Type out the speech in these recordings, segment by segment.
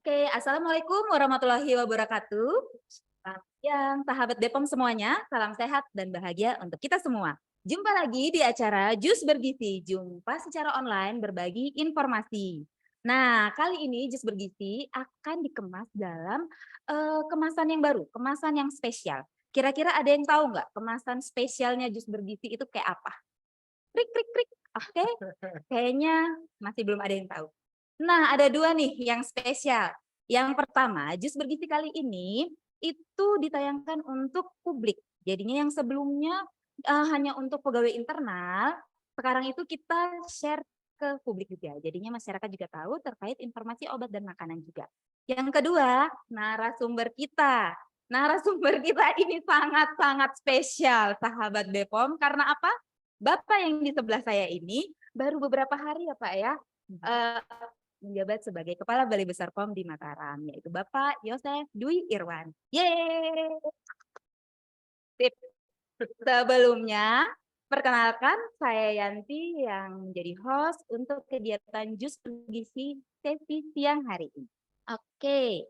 Oke, Assalamualaikum warahmatullahi wabarakatuh. Selamat siang, sahabat Bepom semuanya. Salam sehat dan bahagia untuk kita semua. Jumpa lagi di acara Jus Bergizi, jumpa secara online berbagi informasi. Nah, kali ini Jus Bergizi akan dikemas dalam kemasan yang baru, kemasan yang spesial. Kira-kira ada yang tahu nggak kemasan spesialnya Jus Bergizi itu kayak apa? Krik, krik, krik. Oke, kayaknya masih belum ada yang tahu. Nah, ada dua nih yang spesial. Yang pertama, Jus Bergizi kali ini itu ditayangkan untuk publik. Jadinya yang sebelumnya hanya untuk pegawai internal, sekarang itu kita share ke publik juga. Jadinya masyarakat juga tahu terkait informasi obat dan makanan juga. Yang kedua, narasumber kita. Narasumber kita ini sangat-sangat spesial, sahabat Bepom. Karena apa? Bapak yang di sebelah saya ini baru beberapa hari ya Pak ya, menjabat sebagai Kepala Balai Besar POM di Mataram, yaitu Bapak Yosef Dwi Irwan. Yeay! Sip. Sebelumnya, perkenalkan saya Yanti yang menjadi host untuk kegiatan Jus Bergizi sesi siang hari ini. Oke,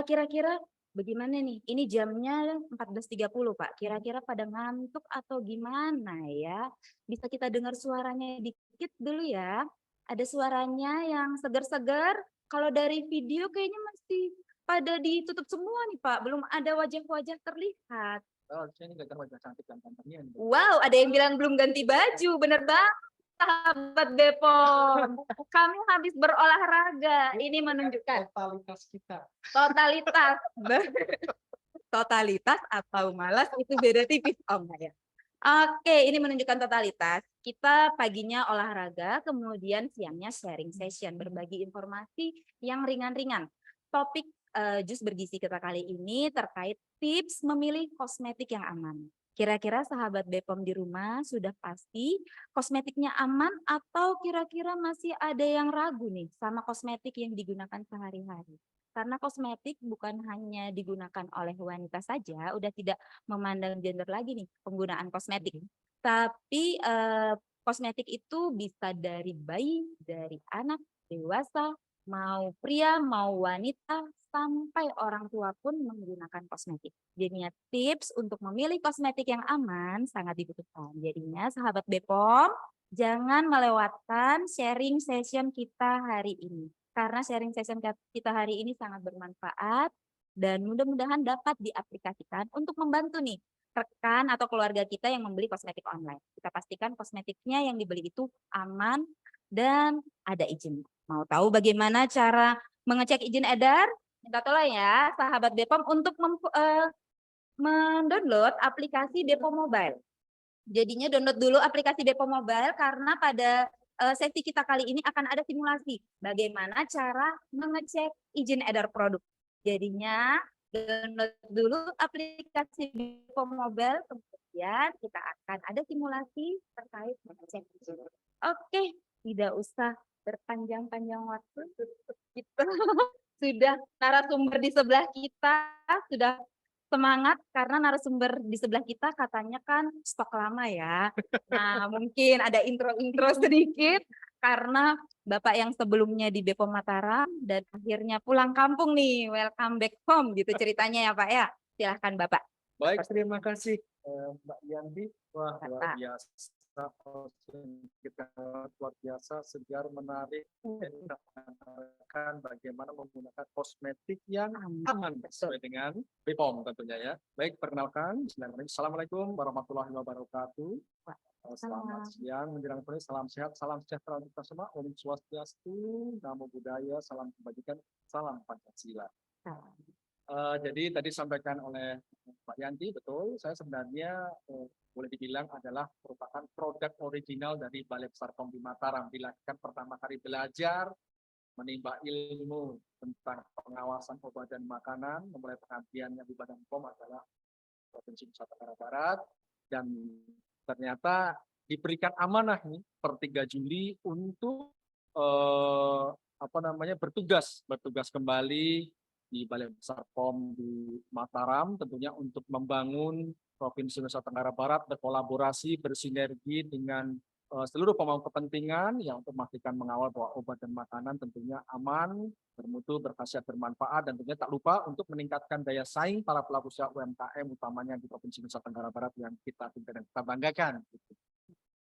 kira-kira bagaimana nih? Ini jamnya 14.30 Pak, kira-kira pada ngantuk atau gimana ya? Bisa kita dengar suaranya dikit dulu ya? Ada suaranya yang segar-segar, kalau dari video kayaknya masih pada ditutup semua nih Pak, belum ada wajah-wajah terlihat. Oh, ini kelihatan wajah cantik dan gantengnya nih. Wow, ada yang bilang belum ganti baju, bener banget sahabat Bepom. Kami habis berolahraga, ini menunjukkan Totalitas kita. totalitas. Totalitas atau malas itu beda tipis Om ya. Oke, ini menunjukkan totalitas. Kita paginya olahraga, kemudian siangnya sharing session, berbagi informasi yang ringan-ringan. Topik Jus Bergizi kita kali ini terkait tips memilih kosmetik yang aman. Kira-kira sahabat Bepom di rumah sudah pasti kosmetiknya aman atau kira-kira masih ada yang ragu nih sama kosmetik yang digunakan sehari-hari? Karena kosmetik bukan hanya digunakan oleh wanita saja, udah tidak memandang gender lagi nih penggunaan kosmetik. Tapi kosmetik itu bisa dari bayi, dari anak, dewasa, mau pria, mau wanita, sampai orang tua pun menggunakan kosmetik. Jadinya tips untuk memilih kosmetik yang aman sangat dibutuhkan. Jadinya sahabat Bepom, jangan melewatkan sharing session kita hari ini. Karena sharing session kita hari ini sangat bermanfaat dan mudah-mudahan dapat diaplikasikan untuk membantu nih rekan atau keluarga kita yang membeli kosmetik online. Kita pastikan kosmetiknya yang dibeli itu aman dan ada izin. Mau tahu bagaimana cara mengecek izin edar? Minta tolong ya sahabat Bepom untuk mendownload aplikasi Bepom Mobile. Jadinya download dulu aplikasi Bepom Mobile karena pada sesi kita kali ini akan ada simulasi bagaimana cara mengecek izin edar produk. Jadinya download dulu aplikasi Bepom Mobile, kemudian kita akan ada simulasi terkait mengecek izin. Oke, tidak usah berpanjang-panjang waktu. Gitu. Sudah narasumber di sebelah kita sudah semangat karena narasumber di sebelah kita katanya kan stok lama ya. Nah, mungkin ada intro-intro sedikit karena Bapak yang sebelumnya di Bepom Mataram dan akhirnya pulang kampung nih, welcome back home gitu ceritanya ya Pak ya. Silahkan Bapak. Baik, terima kasih Mbak Yanti. Wah, Bapak. luar biasa. Kita luar biasa, segar, menarik. Mengenalkan bagaimana menggunakan kosmetik yang aman sesuai dengan Bepom tentunya ya. Baik, perkenalkan. Assalamualaikum warahmatullahi wabarakatuh. Selamat siang, menjelang sore, salam sehat, salam sejahtera untuk kita semua. Om Swastiastu, Namo Buddhaya, salam kebajikan, salam Pancasila. Jadi tadi disampaikan oleh Mbak Yanti, betul, saya sebenarnya boleh dibilang adalah merupakan produk original dari Balai Besar POM di Mataram. Dilakukan pertama kali belajar, menimba ilmu tentang pengawasan obat dan makanan, memulai pengabdiannya di Badan POM adalah Provinsi Nusa Tenggara Barat, dan ternyata diberikan amanah nih per 3 Juli untuk bertugas kembali di Balai Besar POM di Mataram, tentunya untuk membangun Provinsi Nusa Tenggara Barat berkolaborasi, bersinergi dengan seluruh pemangku kepentingan yang untuk memastikan mengawal bahwa obat dan makanan tentunya aman, bermutu, berkhasiat, bermanfaat, dan tentunya tak lupa untuk meningkatkan daya saing para pelaku usaha UMKM utamanya di Provinsi Nusa Tenggara Barat yang kita cintai dan kita banggakan. Gitu.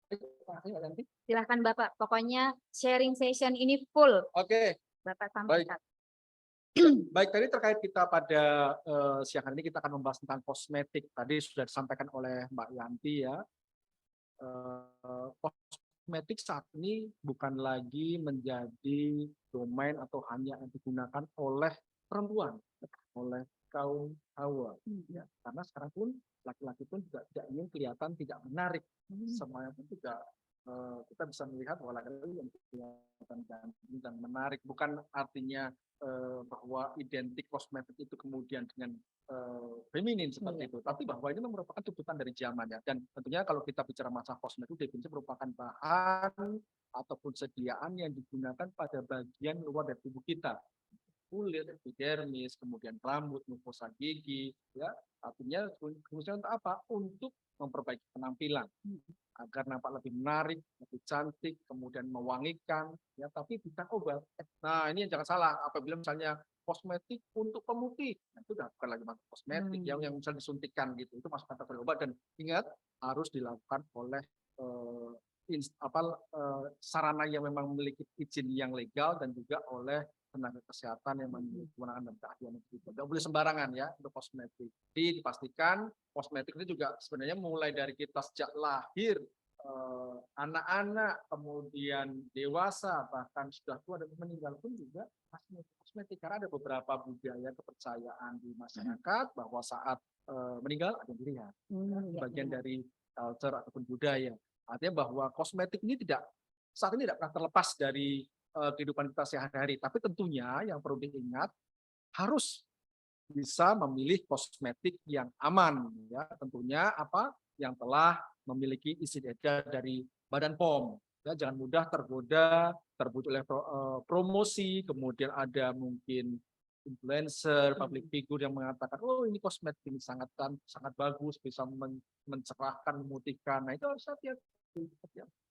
Terima kasih, Mbak Yanti. Silahkan Bapak, pokoknya sharing session ini full. Oke, Bapak baik. sampaikan. Baik, tadi terkait kita pada siang hari ini kita akan membahas tentang kosmetik. Tadi sudah disampaikan oleh Mbak Yanti ya. Kosmetik saat ini bukan lagi menjadi domain atau hanya yang digunakan oleh perempuan, oleh kaum hawa. Ya. Karena sekarang pun laki-laki pun juga tidak ingin kelihatan tidak menarik. Semuanya pun juga kita bisa melihat bahwa laki-laki yang kelihatan ganteng dan menarik. Bukan artinya bahwa identik kosmetik itu kemudian dengan feminin seperti itu, tapi bahwa ini merupakan tuntutan dari zaman ya. Dan tentunya kalau kita bicara masalah kosmetik, definisi merupakan bahan ataupun sediaan yang digunakan pada bagian luar dari tubuh kita, kulit, epidermis, kemudian rambut, mukosa gigi, ya. Artinya fungsinya untuk apa? Untuk memperbaiki penampilan agar nampak lebih menarik, lebih cantik, kemudian mewangikan, ya. Tapi bukan obat. Nah, ini yang jangan salah. Apabila misalnya kosmetik untuk pemutih, nah, itu udah bukan lagi masuk kosmetik, yang misalnya disuntikan gitu, itu masuk kategori obat. Dan ingat harus dilakukan oleh sarana yang memang memiliki izin yang legal dan juga oleh tenaga kesehatan yang memiliki kewenangan dan keahlian itu. Tidak boleh sembarangan ya untuk kosmetik. Jadi dipastikan kosmetik itu juga sebenarnya mulai dari kita sejak lahir, anak-anak, kemudian dewasa, bahkan sudah tua dan meninggal pun juga kosmetik. Karena ada beberapa budaya kepercayaan di masyarakat bahwa saat meninggal ada yang dilihat. Bagian dari culture ataupun budaya. Artinya bahwa kosmetik ini saat ini tidak pernah terlepas dari kehidupan kita sehari-hari. Tapi tentunya yang perlu diingat harus bisa memilih kosmetik yang aman, ya. Tentunya yang telah memiliki izin edar dari Badan POM. Ya, jangan mudah tergoda, terbujuk oleh promosi, kemudian ada mungkin influencer, public figure yang mengatakan, oh ini kosmetik ini sangat bagus, bisa mencerahkan, memutihkan. Nah itu harus hati-hati.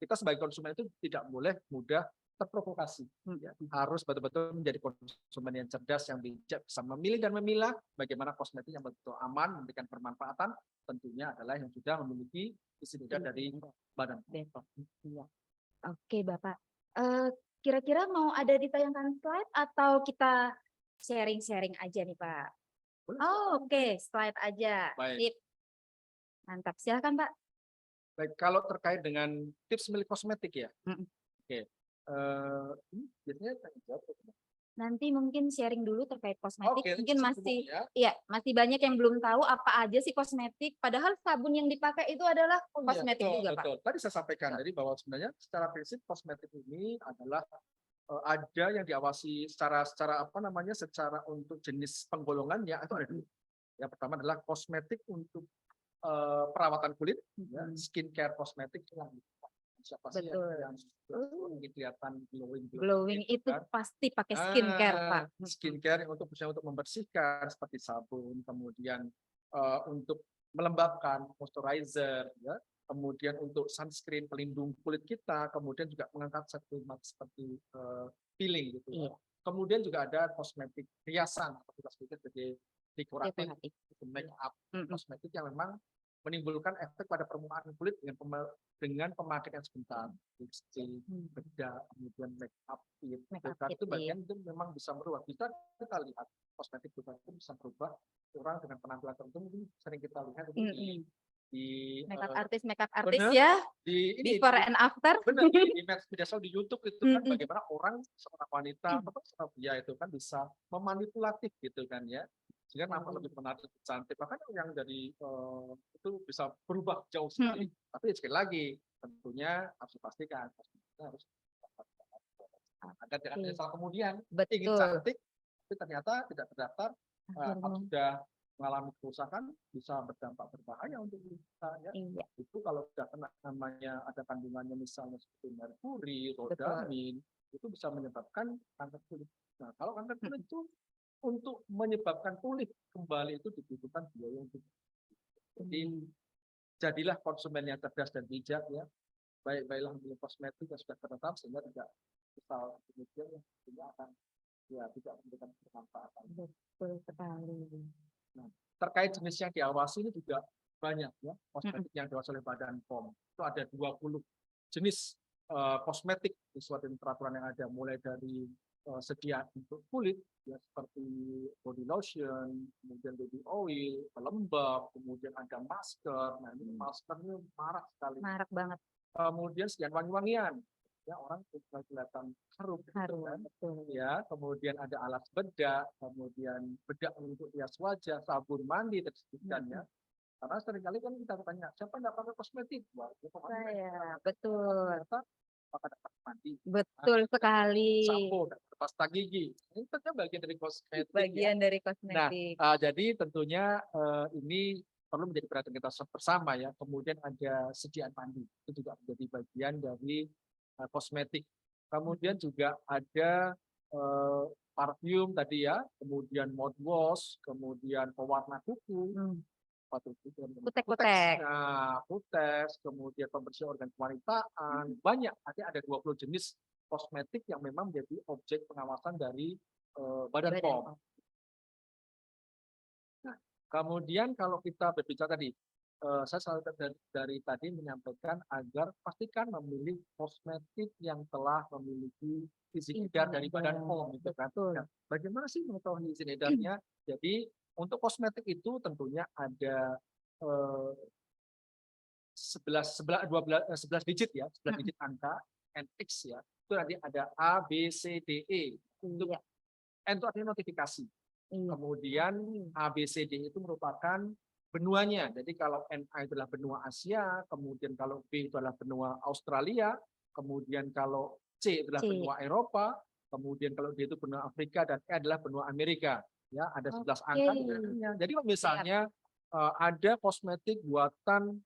Kita sebagai konsumen itu tidak boleh mudah terprovokasi. Ya. Harus betul-betul menjadi konsumen yang cerdas, yang bijak, bisa memilih dan memilah bagaimana kosmetik yang betul memberikan bermanfaatan, tentunya adalah yang sudah memiliki izin edar dari Badan POM. Oke Bapak, kira-kira mau ada ditayangkan slide atau kita sharing-sharing aja nih Pak? Oh, oke, slide aja. Baik. Sip. Mantap, silakan Pak. Baik, kalau terkait dengan tips milik kosmetik ya. Oke. Ini biasanya jawab. Nanti mungkin sharing dulu terkait kosmetik. Oke, mungkin masih banyak yang belum tahu apa aja sih kosmetik. Padahal sabun yang dipakai itu adalah kosmetik juga, Pak. Betul. Tadi saya sampaikan tadi bahwa sebenarnya secara prinsip kosmetik ini adalah ada yang diawasi secara secara untuk jenis penggolongannya itu ada dua. Yang pertama adalah kosmetik untuk perawatan kulit, ya, skincare kosmetik yang siapa sih yang kelihatan glowing itu kan? pasti pakai skincare Pak. Skincare untuk membersihkan seperti sabun, kemudian untuk melembabkan, moisturizer, ya, kemudian untuk sunscreen pelindung kulit kita, kemudian juga mengangkat serat seperti peeling gitu. Ya. Kemudian juga ada kosmetik hiasan atau kita sebut sebagai dekoratif, make up, kosmetik yang memang menimbulkan efek pada permukaan kulit dengan pemakaian sebentar, lipstick, bedak, kemudian make up kit, itu bagian itu memang bisa merubah. Kita lihat kosmetik itu bisa berubah orang dengan penampilan tertentu, mungkin sering kita lihat itu di makeup artis ya, di before and after. Benar, di media sosial, di YouTube itu kan bagaimana orang, seorang wanita atau seorang pria itu kan bisa memanipulatif gitu kan ya, sehingga nampak lebih menarik, lebih cantik. Bahkan yang dari itu bisa berubah jauh sekali. Tapi sekali lagi tentunya harus dipastikan harus agar jangan menyesal kemudian ingin cantik tapi ternyata tidak terdaftar, sudah mengalami kerusakan, bisa berdampak berbahaya untuk kita ya. Itu kalau sudah kena namanya ada kandungannya misalnya seperti merkuri, rodamin, itu bisa menyebabkan kanker kulit. Nah, kalau kanker kulit itu untuk menyebabkan pulih kembali itu dibutuhkan biaya yang tinggi. Jadi jadilah konsumen yang cerdas dan bijak ya. baik-baiklah beli kosmetik yang sudah tertetap sehingga tidak misal kemudian ini akan ya tidak memberikan bermanfaatan. Betul sekali. Nah, terkait jenis yang diawasi ini juga banyak ya kosmetik yang diawasi oleh Badan POM. Itu ada 20 jenis kosmetik sesuai dengan peraturan yang ada, mulai dari sedia untuk kulit ya seperti body lotion, kemudian baby oil, pelembab, kemudian ada masker. Nah, ini masker ini marak sekali. Marak banget. Kemudian sekian wangi-wangian. Ya, orang suka kelihatan harum, gitu Harum, kan. betul. Ya, kemudian ada alas bedak, kemudian bedak untuk hias wajah, sabun mandi tersebutkan ya. Karena seringkali kan kita bertanya, siapa nggak pakai kosmetik? Wah, itu Saya, betul. ternyata pakai dapat mandi, Betul sekali. sampo, dan pasta gigi. Ini kan bagian dari kosmetik. Bagian Ya. dari Nah, kosmetik. jadi tentunya ini perlu menjadi perhatian kita bersama ya. Kemudian ada sediaan mandi, itu juga menjadi bagian dari kosmetik. Kemudian juga ada parfum tadi ya, kemudian mouthwash, kemudian pewarna kuku, Kutek-kutek. nah, kutes, kemudian pembersih organ kewanitaan, banyak. Ada 20 jenis kosmetik yang memang menjadi objek pengawasan dari Badan POM. Nah, kemudian kalau kita berbicara tadi, saya selalu dari tadi menyampaikan agar pastikan memilih kosmetik yang telah memiliki izin edar dari Badan POM, gitu kan. Nah, bagaimana sih mengetahui izin edarnya? Jadi untuk kosmetik itu tentunya ada 11 digit ya, 11 digit angka NX ya. Itu nanti ada A, B, C, D, E. Untuk N itu artinya notifikasi. Kemudian A, B, C, D itu merupakan benuanya. Jadi kalau NA itu adalah benua Asia, kemudian kalau B itu adalah benua Australia, kemudian kalau C adalah benua Eropa, kemudian kalau D itu benua Afrika, dan E adalah benua Amerika. Ya, ada 11 angka di dalamnya. Jadi misalnya ada kosmetik buatan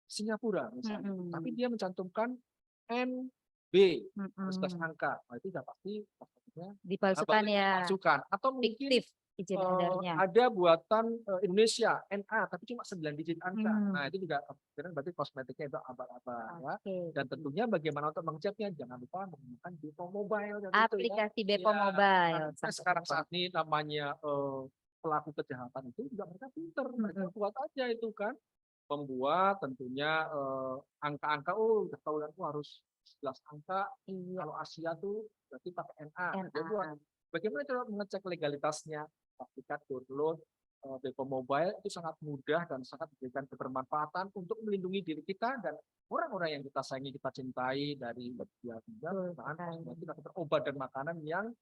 Singapura misalnya, tapi dia mencantumkan NB 11 angka. Nah, itu sudah pasti kosmetiknya dipalsukan ya. dipalsukan. Atau mungkin Fiktif izin edarnya. ada buatan Indonesia NA tapi cuma 9 digit angka. Nah, itu juga berarti kosmetiknya itu abal-abal ya. Dan tentunya bagaimana untuk mengeceknya, jangan lupa menggunakan Bepom Mobile. Aplikasi Bepom Mobile. Sekarang saat ini namanya pelaku kejahatan itu juga mereka pinter, mereka buat aja itu kan, membuat tentunya angka-angka, udah tahu kan harus 11 angka. Kalau Asia tuh berarti pakai NA. Jadi bagaimana cara mengecek legalitasnya? Pastikan download Bepom Mobile, itu sangat mudah dan sangat memberikan kebermanfaatan untuk melindungi diri kita dan orang-orang yang kita sayangi, kita cintai dari bahan obat dan makanan yang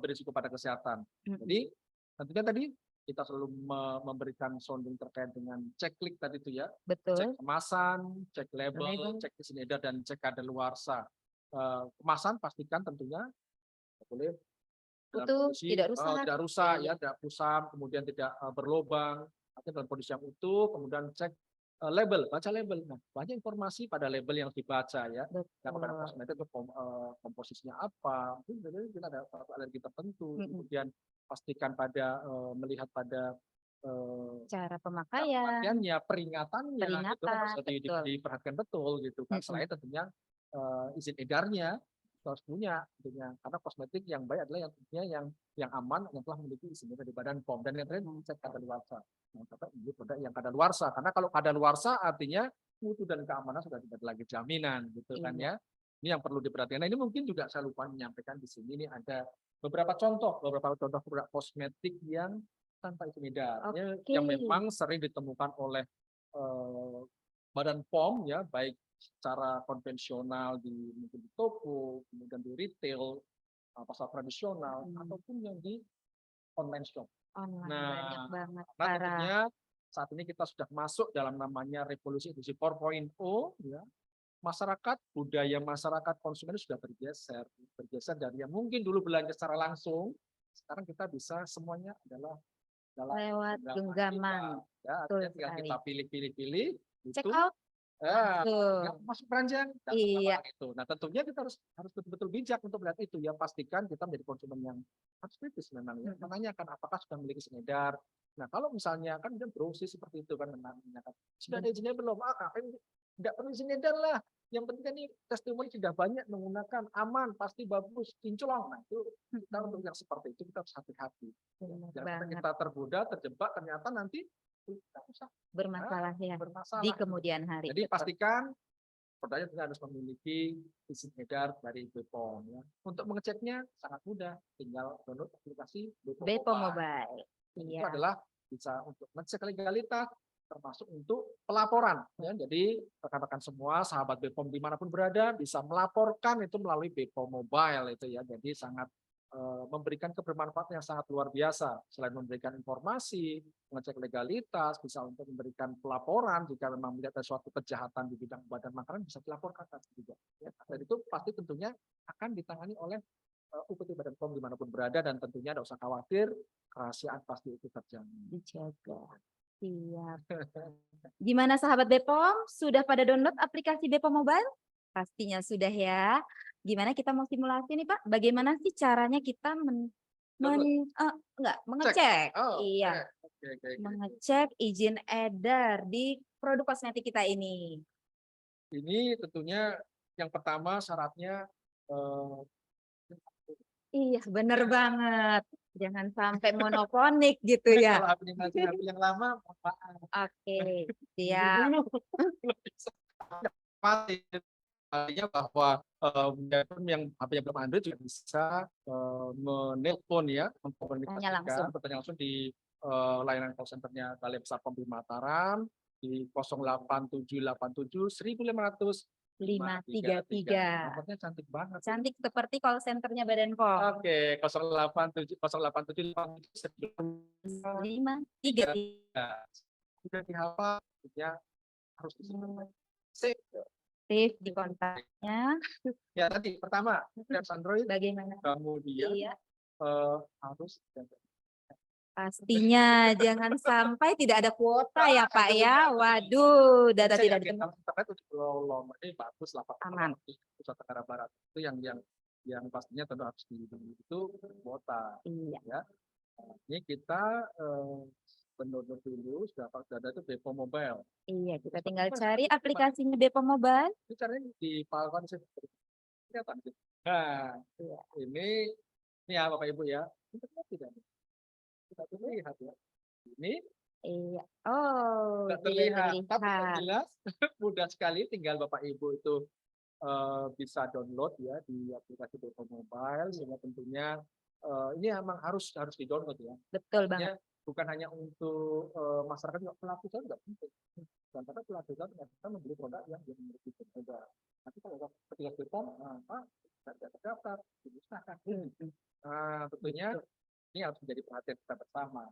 berisiko pada kesehatan. Jadi tentunya tadi kita selalu memberikan sounding terkait dengan cek-klik tadi itu ya. Betul. Cek kemasan, cek label, cek izin edar, dan cek kadaluarsa. Kemasan pastikan tentunya boleh utuh, tidak rusak ya, tidak kusam, kemudian tidak berlubang, artinya dalam kondisi yang utuh. Kemudian cek label, baca label. Nah, banyak informasi pada label yang dibaca ya. Yang pada kosmetik itu komposisinya apa, mungkin kita ada alergi tertentu. Kemudian pastikan pada melihat pada cara pemakaiannya, peringatannya, itu kan harus diperhatikan betul gitu kan. Selain tentunya izin edarnya harus punya, tentunya. Karena kosmetik yang baik adalah yang tentunya yang aman, yang telah memiliki izin dari Badan POM, dan yang terakhir cek kadaluarsa. Ini produk yang kadaluarsa, karena kalau kadaluarsa artinya mutu dan keamanan sudah tidak lagi jaminan, gitu kan ya. Ini yang perlu diperhatikan. Nah, ini mungkin juga saya lupa menyampaikan di sini. Ini ada beberapa contoh produk kosmetik yang tanpa izin edar, yang memang sering ditemukan oleh Badan POM ya, baik secara konvensional mungkin di toko, kemudian di retail, pasar tradisional, ataupun yang di online shop. Banyak banget. Tentunya saat ini kita sudah masuk dalam namanya revolusi industri 4.0 ya. Masyarakat, budaya masyarakat konsumen sudah bergeser dari yang mungkin dulu belanja secara langsung, sekarang kita bisa semuanya adalah lewat genggaman. Ya, artinya tinggal kita pilih. Check out. Masuk keranjang. Itu. Nah, tentunya kita harus betul-betul bijak untuk melihat itu ya. Pastikan kita menjadi konsumen yang harus kritis memang ya. Menanyakan apakah sudah memiliki izin edar. Nah, kalau misalnya kan dia browsing seperti itu kan, menanyakan sudah ada izinnya belum? Tidak perlu izin edar lah. yang penting kan ini testimoni sudah banyak menggunakan, aman, pasti bagus, kinclong. Nah, itu kita untuk yang seperti itu kita harus hati-hati. Benar Jangan sampai banget. kita tergoda, terjebak, ternyata nanti kita usah Bermasalah ya di bermasalah. kemudian hari. Jadi Betul. pastikan produknya tentunya harus memiliki izin edar dari BPOM. Ya. Untuk mengeceknya sangat mudah, tinggal download aplikasi BPOM Bepom Mobile. Mobile. Itu Iya. adalah bisa untuk mengecek legalitas, termasuk untuk pelaporan. Ya. Jadi rekan-rekan semua, sahabat BPOM dimanapun berada, bisa melaporkan itu melalui BPOM Mobile itu ya. Jadi sangat memberikan kebermanfaatan yang sangat luar biasa. Selain memberikan informasi, mengecek legalitas, bisa untuk memberikan pelaporan jika memang melihat ada suatu kejahatan di bidang badan makanan bisa dilaporkan juga. Ya. Dan itu pasti tentunya akan ditangani oleh UPT Badan POM dimanapun berada dan tentunya tidak usah khawatir, kerahasiaan pasti itu terjamin. Dijaga. Siap. Gimana sahabat Bepom? Sudah pada download aplikasi Bepom Mobile? Pastinya sudah ya. Gimana kita mau simulasi nih Pak? Bagaimana sih caranya kita mengecek? Oh, Iya, oke. mengecek izin edar di produk kosmetik kita ini. Ini tentunya yang pertama syaratnya Iya, bener banget. Jangan sampai monofonik gitu ya. kalau aplikasi yang lama, mohon maaf. Oke, siap. Pasti artinya bahwa yang HP-nya belum Android juga bisa menelpon ya, Tanya bertanya langsung di layanan call center-nya Balai Besar POM Mataram di 087871 1500 533. Nomornya cantik banget. Cantik seperti call centernya Badan POM. Oke, 087 533. sudah dihafal, ya harus save. Save di kontaknya. Ya tadi pertama apps Android, Bagaimana? kemudian Iya. harus Pastinya jangan sampai tidak ada kuota ya Pak ya. Waduh, data saya tidak yakin ditemukan. kalau internet untuk lama ini bagus lah Pak. Aman. Pusat Tenggara Barat itu yang pastinya tentu harus dilindungi itu kuota. Iya. Ya. Ini kita mendownload dulu sudah ada itu Bepom Mobile. Iya, kita tinggal cari aplikasinya Bepom Mobile. Itu caranya di Palcon kelihatan. Nah, Iya. ini ya Bapak Ibu ya. Internet tidak terlihat ya. Ini Iya. Oh, tidak terlihat, tapi yang terlihat. jelas mudah sekali. Tinggal Bapak Ibu itu bisa download ya di aplikasi Bepom Mobile. Sehingga tentunya ini memang harus di-download ya. Betul banget. Bukan hanya untuk masyarakat, juga pelaku usaha juga penting. Dan karena pelaku usaha ternyata membeli produk yang dia memiliki produk. Nanti kalau ketika Bepom, tidak terdaftar, dimusnahkan. Nah, tentunya ini harus menjadi perhatian kita bersama.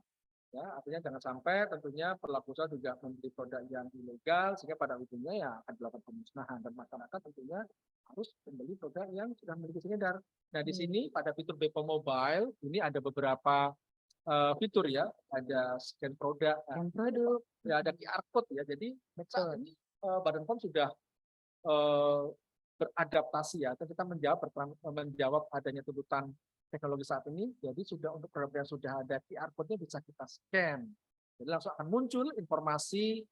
Ya, artinya jangan sampai tentunya pelaku usaha juga membeli produk yang ilegal sehingga pada ujungnya ya akan dilakukan pemusnahan dan masyarakat tentunya harus membeli produk yang sudah memiliki izin edar. Nah, di sini pada fitur Bepom Mobile ini ada beberapa fitur ya, ada scan produk, ya ada QR code ya. Jadi saat ini Badan POM sudah beradaptasi ya, atau kita menjawab adanya tuntutan teknologi saat ini. Jadi sudah untuk produk yang sudah ada QR code-nya bisa kita scan. Jadi langsung akan muncul informasi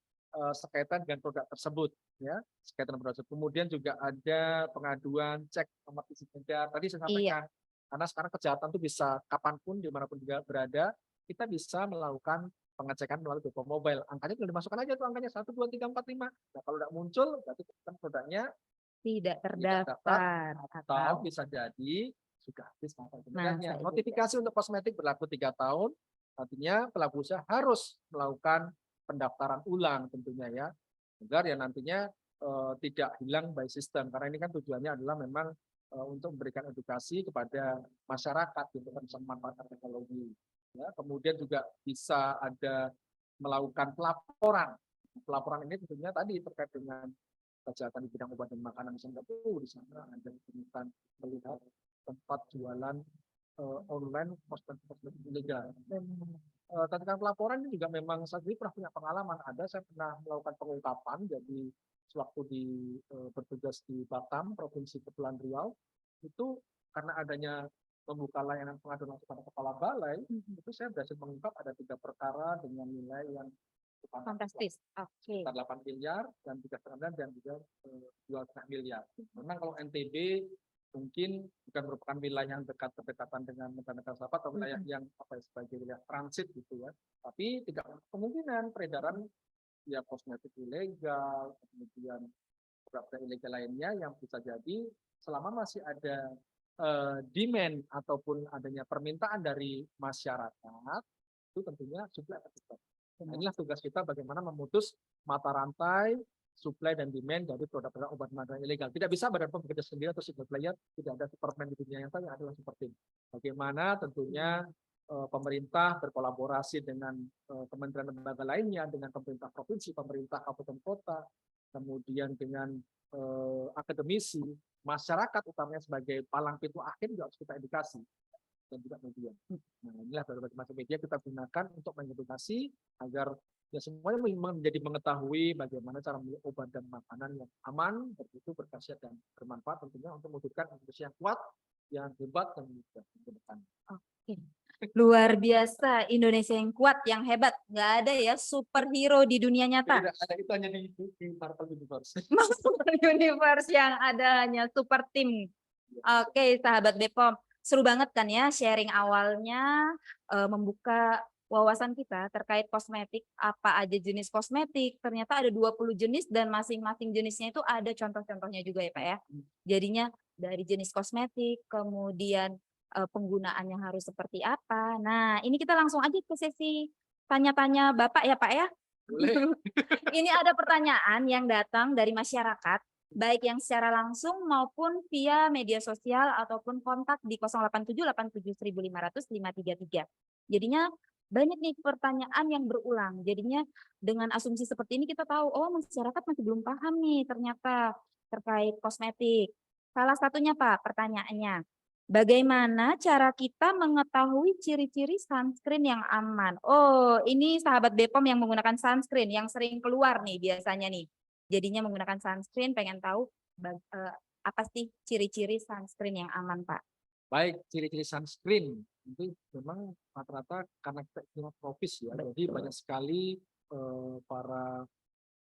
sekaitan dengan produk tersebut ya, sekaitan produk tersebut. Kemudian juga ada pengaduan cek nomor izin edar. Tadi saya sampaikan. Iya. Karena sekarang kejahatan itu bisa kapanpun, dimanapun juga berada, kita bisa melakukan pengecekan melalui Bepom Mobile. Angkanya tinggal dimasukkan aja tuh angkanya 1, 2, 3, 4, 5. Nah, kalau tidak muncul, berarti produknya tidak terdaftar. Atau bisa jadi sudah habis masa izinnya. Notifikasi untuk kosmetik berlaku 3 tahun. Artinya pelaku usaha harus melakukan pendaftaran ulang tentunya ya. Agar ya nantinya tidak hilang by system. Karena ini kan tujuannya adalah memang untuk memberikan edukasi kepada masyarakat untuk bisa memanfaatkan teknologi. Ya, kemudian juga bisa ada melakukan pelaporan. Pelaporan ini tentunya tadi terkait dengan kejahatan di bidang obat dan makanan. Misalnya di sana ada ditemukan melihat tempat jualan online kosmetik ilegal. Tentang pelaporan ini juga memang saya sendiri pernah punya pengalaman. Saya pernah melakukan pengungkapan. Jadi sewaktu bertugas di Batam, Provinsi Kepulauan Riau, itu karena adanya membuka layanan pengaduan langsung pada kepala balai, itu saya berhasil mengungkap ada 3 perkara dengan nilai yang Fantastis. Oke. Sekitar 8 miliar dan 3,5 dan juga 2,5 miliar. Memang kalau NTB mungkin bukan merupakan wilayah yang dekat berdekatan dengan negara-negara sahabat atau wilayah yang sebagai wilayah transit gitu ya. Tapi tidak kemungkinan peredaran ya kosmetik ilegal, kemudian beberapa ilegal lainnya yang bisa jadi selama masih ada demand ataupun adanya permintaan dari masyarakat, itu tentunya supply akan tetap. Nah, inilah tugas kita bagaimana memutus mata rantai supply dan demand dari produk-produk obat-obatan ilegal. Tidak bisa Badan POM bekerja sendiri atau single player, tidak ada Superman di dunia yang adalah seperti ini. Bagaimana tentunya pemerintah berkolaborasi dengan kementerian lembaga lainnya, dengan pemerintah provinsi, pemerintah kabupaten kota, kemudian dengan akademisi, masyarakat utamanya sebagai palang pintu akhir juga harus kita edukasi dan juga media. Nah, inilah berbagai macam media kita gunakan untuk mengedukasi agar ya semuanya menjadi mengetahui bagaimana cara memilih obat dan makanan yang aman, bermutu, berkhasiat dan bermanfaat tentunya untuk mewujudkan Indonesia yang kuat, yang hebat dan juga ke depan. Oke. Luar biasa, Indonesia yang kuat, yang hebat. Nggak ada ya superhero di dunia nyata. Tidak ada, itu hanya di Marvel Universe. Marvel Universe yang ada hanya super team. Oke, sahabat Bepom. Seru banget kan ya sharing awalnya membuka wawasan kita terkait kosmetik, apa aja jenis kosmetik. Ternyata ada 20 jenis dan masing-masing jenisnya itu ada contoh-contohnya juga ya Pak ya. Jadinya dari jenis kosmetik, kemudian penggunaannya harus seperti apa. Nah, ini kita langsung aja ke sesi tanya-tanya Bapak ya Pak ya. Boleh. Ini ada pertanyaan yang datang dari masyarakat, baik yang secara langsung maupun via media sosial ataupun kontak di 087871500533. Jadinya banyak nih pertanyaan yang berulang. Jadinya dengan asumsi seperti ini kita tahu, oh masyarakat masih belum paham nih ternyata terkait kosmetik. Salah satunya Pak, pertanyaannya, bagaimana cara kita mengetahui ciri-ciri sunscreen yang aman? Oh, ini sahabat Bepom yang menggunakan sunscreen yang sering keluar nih biasanya nih. Jadinya menggunakan sunscreen pengen tahu apa sih ciri-ciri sunscreen yang aman, Pak? Baik, ciri-ciri sunscreen itu memang rata-rata karena kita klimat tropis ya. Jadi banyak sekali para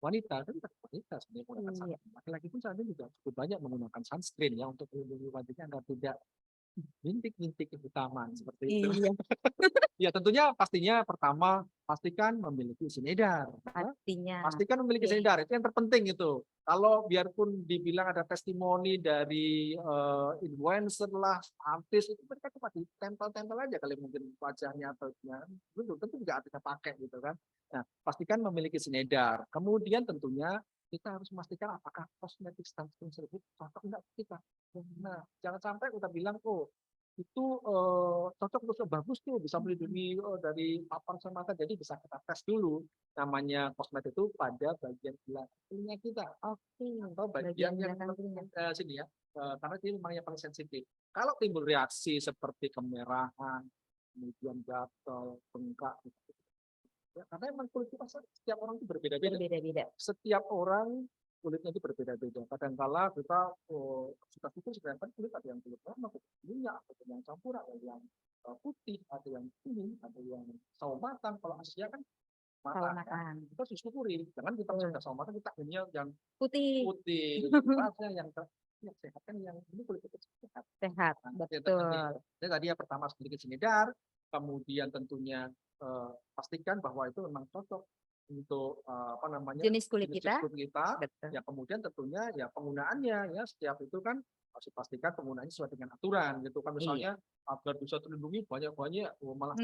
wanita kan wanita sebenarnya menggunakan sunscreen. Laki-laki pun saat ini juga cukup banyak menggunakan sunscreen ya untuk melindungi wajahnya agar tidak bintik-bintik kehitaman seperti itu. Iya. Ya tentunya pastinya pertama pastikan memiliki izin edar. Pastinya. Pastikan memiliki izin edar, itu yang terpenting itu. Kalau biarpun dibilang ada testimoni dari influencer lah, artis, itu mereka cuma ditempel-tempel aja kali mungkin wajahnya atau belum tentu juga artinya pakai gitu kan. Nah, pastikan memiliki izin edar. Kemudian tentunya kita harus memastikan apakah kosmetik sunscreen tersebut cocok enggak kita. Nah, jangan sampai kita bilang, oh itu cocok untuk bagus tuh bisa melindungi dari paparan sinar matahari, jadi bisa kita tes dulu namanya kosmetik itu pada bagian telinga kita atau bagian yang sini ya karena ini memang yang paling sensitif. Kalau timbul reaksi seperti kemerahan, kemudian gatal, bengkak, ya, karena memang kulit kita setiap orang itu berbeda-beda. Setiap orang kulitnya itu berbeda-beda. Kadang-kala kita suka sebenarnya kulit ada yang kulit warna, kulit minyak, ada yang campur, ada yang putih, ada yang kuning, ada yang sawo matang. Kalau Asia kan matang, kita syukuri. Jangan kita sudah sawo matang kita punya yang putih. Rasanya yang sehat kan yang ini kulit kita sehat. Sehat, nah, betul. Jadi tadi yang pertama sedikit sedar, kemudian tentunya pastikan bahwa itu memang cocok untuk jenis kulit kita. Ya kemudian tentunya ya penggunaannya ya setiap itu kan harus dipastikan penggunaannya sesuai dengan aturan gitu kan, misalnya agar bisa terlindungi banyak-banyak malah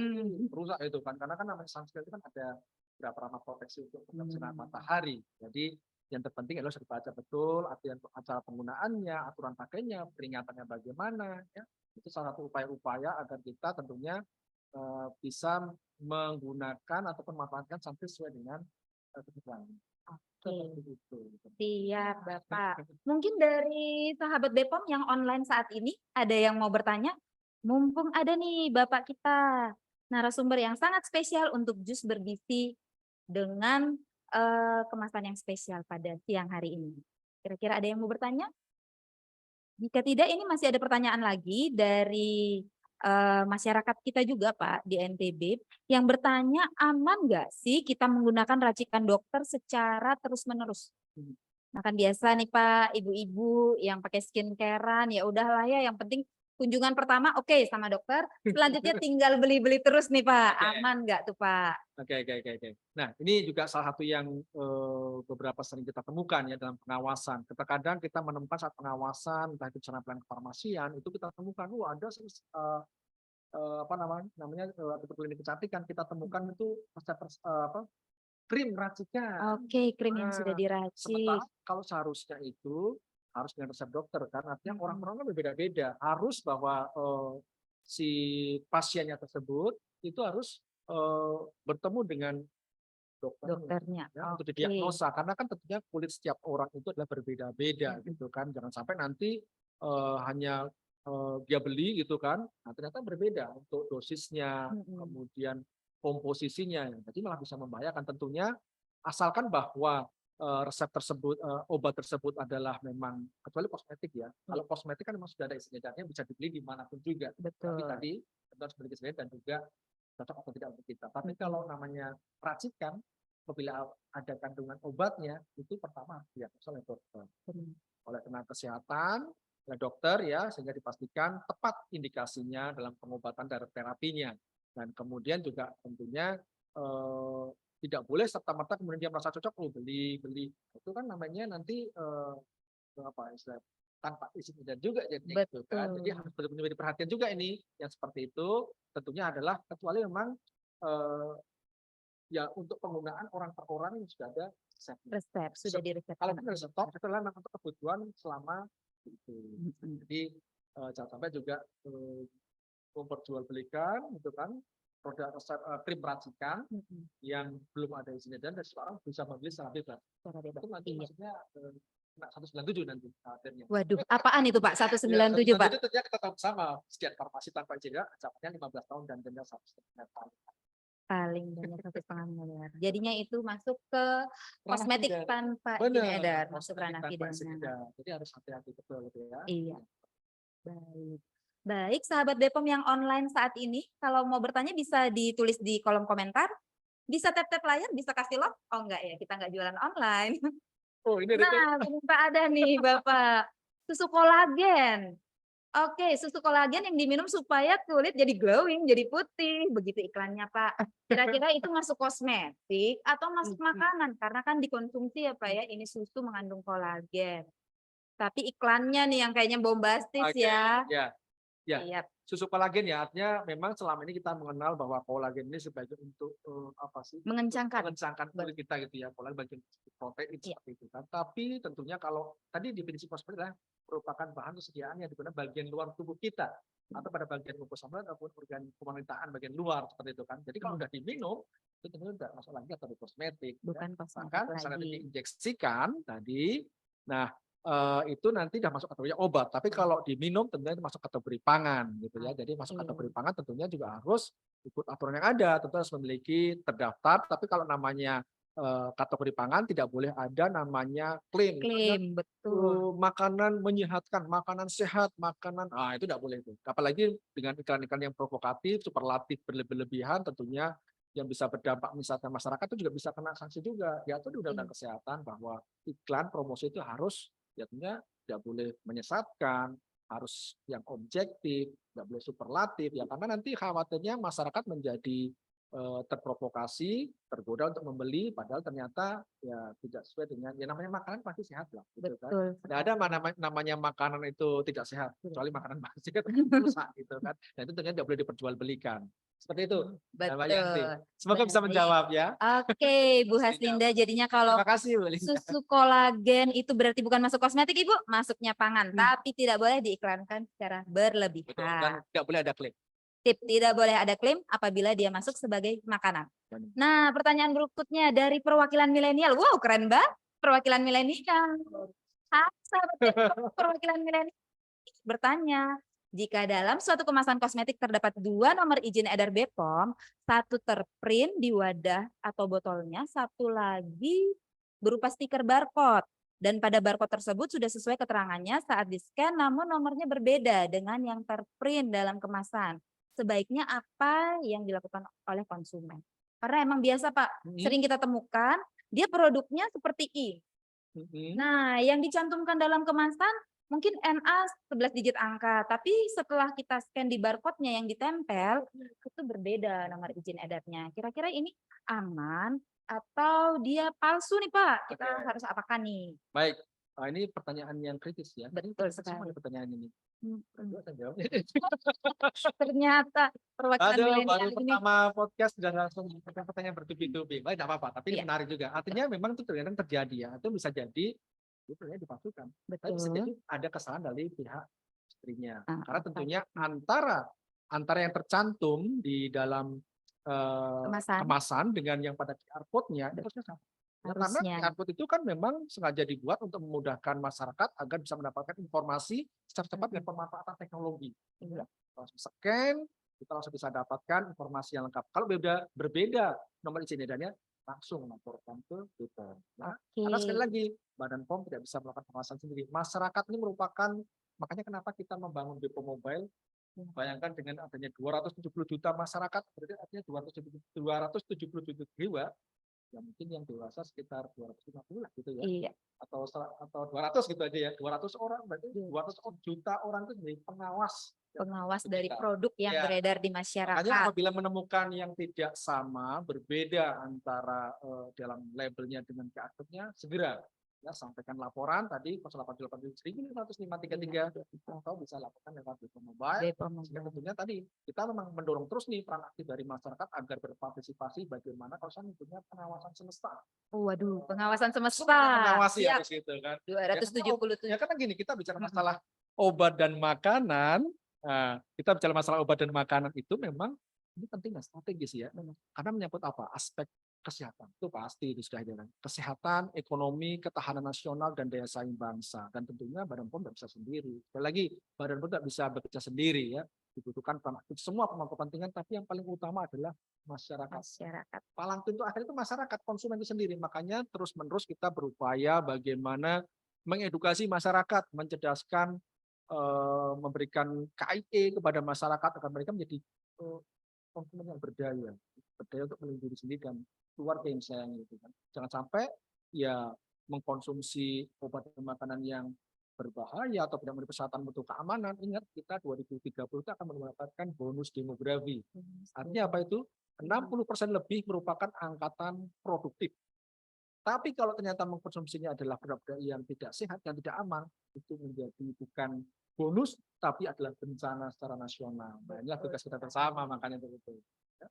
rusak itu kan, karena kan namanya sunscreen itu kan ada beberapa rama proteksi untuk sinar matahari. Jadi yang terpenting adalah dibaca betul acara penggunaannya, aturan pakainya, peringatannya bagaimana ya. Itu salah satu upaya-upaya agar kita tentunya bisa menggunakan ataupun memanfaatkan sunscreen sesuai dengan kebutuhan. Siap, Bapak. Mungkin dari sahabat Bepom yang online saat ini ada yang mau bertanya? Mumpung ada nih Bapak kita, narasumber yang sangat spesial untuk jus bergizi dengan kemasan yang spesial pada siang hari ini. Kira-kira ada yang mau bertanya? Jika tidak, ini masih ada pertanyaan lagi dari masyarakat kita juga Pak di NTB yang bertanya, aman nggak sih kita menggunakan racikan dokter secara terus-menerus? Hmm. Nah kan biasa nih Pak, ibu-ibu yang pakai skincare-an, ya udahlah ya yang penting kunjungan pertama oke sama dokter, selanjutnya tinggal beli-beli terus nih Pak, Oke. aman nggak tuh Pak? Oke. Nah, ini juga salah satu yang beberapa sering kita temukan ya dalam pengawasan. Terkadang kita menemukan saat pengawasan, entah itu penampilan kefarmasian, itu kita temukan, ada apa namanya atau klinik kecantikan kita temukan itu krim racikan. Oke, krim yang sudah Nah, diracik. sementara kalau seharusnya itu harus dengan resep dokter kan, artinya Mhm. orang-orang kan berbeda-beda. Harus bahwa si pasiennya tersebut itu harus bertemu dengan dokternya Dokternya, ya untuk oke. didiagnosa karena kan tentunya kulit setiap orang itu adalah berbeda-beda Mhm. gitu kan. Jangan sampai nanti hanya dia beli gitu kan, nah ternyata berbeda untuk dosisnya, Mhm. kemudian komposisinya, jadi malah bisa membahayakan tentunya asalkan bahwa resep tersebut, obat tersebut adalah memang kecuali kosmetik ya. Kalau kosmetik kan memang sudah ada isi edarnya bisa dibeli dimanapun juga. Tapi Betul. tadi kita harus beli isi dan juga cocok atau tidak untuk kita. Tapi Mhm. kalau namanya racikan, apabila ada kandungan obatnya, itu pertama harus didiagnosa oleh dokter, Mhm. oleh tenaga kesehatan, oleh dokter ya, sehingga dipastikan tepat indikasinya dalam pengobatan dan terapinya. Dan kemudian juga tentunya tidak boleh serta-merta kemudian dia merasa cocok, beli. Itu kan namanya nanti apa istilah tanpa izin dan juga jadinya gitu kan. Jadi Betul. harus benar-benar menjadi perhatian juga ini yang seperti itu tentunya adalah kecuali memang eh, ya untuk penggunaan orang per orang yang sudah ada resepnya. Resep, sudah Kalau diresepkan kita oleh stop dokter. itu adalah memang untuk kebutuhan selama itu. Mhm. Jadi jangan sampai juga memperjualbelikan gitu kan produk resep krim racikan Mhm. yang belum ada izin edar dan seorang bisa membeli secara bebas. Secara bebas, Itu nanti iya. maksudnya kena 197 nanti akhirnya. Waduh, apaan itu Pak Ya, 197 Pak? itu tentunya kita tahu sama sekian farmasi tanpa izin edar ancamannya 15 tahun dan denda 1,5 tahun. Paling banyak 1,5 miliar. Jadinya itu masuk ke Ranah kosmetik pidana. tanpa izin Benar, edar, masuk kosmetik ranah tanpa izin pidana. edar. Jadi harus hati-hati betul gitu ya. Iya, baik. Baik, sahabat Bepom yang online saat ini, kalau mau bertanya bisa ditulis di kolom komentar, bisa tap-tap layar, bisa kasih love. Oh enggak ya, kita enggak jualan online. Oh, ini ada Nah, ternyata ada nih Bapak, susu kolagen. Oke, susu kolagen yang diminum supaya kulit jadi glowing, jadi putih, begitu iklannya, Pak. Kira-kira itu masuk kosmetik atau masuk makanan? Karena kan dikonsumsi ya, Pak ya, ini susu mengandung kolagen. Tapi iklannya nih yang kayaknya bombastis Oke, ya. ya. Ya, Iya, susu kolagen ya, artinya memang selama ini kita mengenal bahwa kolagen ini sebagai untuk apa sih? Untuk mengencangkan. mengencangkan kulit kita gitu ya, kolagen bagian protein Iya. seperti itu kan. Tapi tentunya kalau tadi definisi kosmetik adalah merupakan bahan kesediaan yang digunakan bagian luar tubuh kita atau pada bagian mukosa ataupun organ pemerintahan bagian luar seperti itu kan. Jadi kalau udah diminum itu tentunya tidak masuk lagi atau di kosmetik. Ya. Bukan kosmetik Bahkan misalnya lagi. diinjeksikan tadi, nah itu nanti sudah masuk kategori obat. Tapi kalau diminum tentunya itu masuk kategori pangan gitu ya. Jadi masuk kategori pangan tentunya juga harus ikut aturan yang ada. Tentu harus memiliki terdaftar. Tapi kalau namanya kategori pangan tidak boleh ada namanya klaim. Klaim, betul. Makanan menyehatkan, makanan sehat, makanan itu tidak boleh itu. Apalagi dengan iklan-iklan yang provokatif, superlatif berlebihan tentunya yang bisa berdampak misalnya masyarakat itu juga bisa kena sanksi juga. Diatur di Undang-Undang Kesehatan bahwa iklan promosi itu harus ya tentunya tidak boleh menyesatkan, harus yang objektif, tidak boleh superlatif ya karena nanti khawatirnya masyarakat menjadi terprovokasi, tergoda untuk membeli padahal ternyata ya tidak sesuai dengan ya namanya makanan pasti sehat lah gitu kan. Betul. Tidak ada namanya makanan itu tidak sehat kecuali makanan sehat rusak gitu kan. Dan itu tentunya tidak boleh diperjualbelikan. Seperti itu, Mbak Yanti. Betul. Semoga bisa Baik. menjawab ya. Oke, Bu Haslinda. Jadinya kalau Terima kasih, Bu Linda. susu kolagen itu berarti bukan masuk kosmetik, Ibu, masuknya pangan, tapi tidak boleh diiklankan secara Betul, dan berlebihan. tidak boleh ada klaim. Tip, tidak boleh ada klaim apabila dia masuk sebagai makanan. Nah, pertanyaan berikutnya dari perwakilan milenial. Wow, keren banget. Perwakilan milenial. Hai, sahabat Bepom, perwakilan milenial bertanya, jika dalam suatu kemasan kosmetik terdapat 2 nomor izin edar Bepom, satu terprint di wadah atau botolnya, satu lagi berupa stiker barcode. Dan pada barcode tersebut sudah sesuai keterangannya saat di-scan, namun nomornya berbeda dengan yang terprint dalam kemasan. Sebaiknya apa yang dilakukan oleh konsumen? Karena emang biasa Pak, sering kita temukan dia produknya seperti I. Nah, yang dicantumkan dalam kemasan mungkin NA 11 digit angka, tapi setelah kita scan di barcode-nya yang ditempel, itu berbeda nomor izin edarnya. Kira-kira ini aman atau dia palsu nih Pak? Kita harus apakan nih? Baik, ini pertanyaan yang kritis ya. Betul Kita semua sekali. ada pertanyaan ini. Berdua akan jawab. Ternyata perwakilan Aduh, milenial baru ini. pertama podcast dan langsung pertanyaan bertubi-tubi. Baik, tidak apa-apa. Tapi ini Iya. menarik juga. Artinya memang itu terkadang terjadi ya. Itu bisa jadi itu ternyata dipalsukan. Tapi bisa jadi ada kesalahan dari pihak istrinya. Karena tentunya antara yang tercantum di dalam kemasan dengan yang pada QR code-nya itu harusnya sama. Ya, karena QR code itu kan memang sengaja dibuat untuk memudahkan masyarakat agar bisa mendapatkan informasi secara cepat dengan pemanfaatan teknologi. Langsung scan, kita langsung bisa dapatkan informasi yang lengkap. Kalau berbeda nomor izin edarnya, langsung melaporkan ke BPOM. Nah, karena sekali lagi, Badan POM tidak bisa melakukan pengawasan sendiri. Masyarakat ini merupakan, makanya kenapa kita membangun BPOM Mobile. Bayangkan dengan adanya 270 juta masyarakat, berarti artinya 270 juta jiwa, ya mungkin yang dewasa sekitar 250 lah gitu ya. Iya. Atau 200 gitu aja ya. 200 orang, berarti 200 juta orang itu menjadi pengawas dari produk yang beredar di masyarakat. Makanya apabila menemukan yang tidak sama, berbeda antara dalam labelnya dengan QR-nya, segera ya sampaikan laporan tadi 0888 atau bisa laporkan lewat BPOM Mobile. Sehingga tentunya tadi kita memang mendorong terus nih peran aktif dari masyarakat agar berpartisipasi bagaimana kalau saya punya pengawasan semesta. Waduh, pengawasan semesta. Mengawasi harus gitu kan. 277. Ya karena gini, kita bicara masalah obat dan makanan. Nah, kita bicara masalah obat dan makanan itu memang ini penting dan strategis ya. Karena menyangkut apa? Aspek kesehatan. Itu pasti itu sudah jalan. Kesehatan, ekonomi, ketahanan nasional, dan daya saing bangsa. Dan tentunya Badan POM tidak bisa sendiri. Sekali lagi, Badan POM tidak bisa bekerja sendiri ya. Dibutuhkan peran aktif semua pemangku kepentingan, tapi yang paling utama adalah masyarakat. Palang pintu akhir itu masyarakat, konsumen itu sendiri. Makanya terus-menerus kita berupaya bagaimana mengedukasi masyarakat, mencerdaskan, memberikan KIE kepada masyarakat agar mereka menjadi konsumen yang berdaya untuk melindungi diri sendiri dan keluarga yang sayangi itu kan. Jangan sampai ya mengkonsumsi obat dan makanan yang berbahaya atau tidak memiliki kesehatan mutu keamanan. Ingat kita 2030 itu akan mendapatkan bonus demografi. Artinya apa itu? 60% lebih merupakan angkatan produktif. Tapi kalau ternyata mengkonsumsinya adalah produk yang tidak sehat dan tidak aman, itu menjadi bukan bonus, tapi adalah bencana secara nasional. Nah, inilah tugas kita bersama, makanya itu.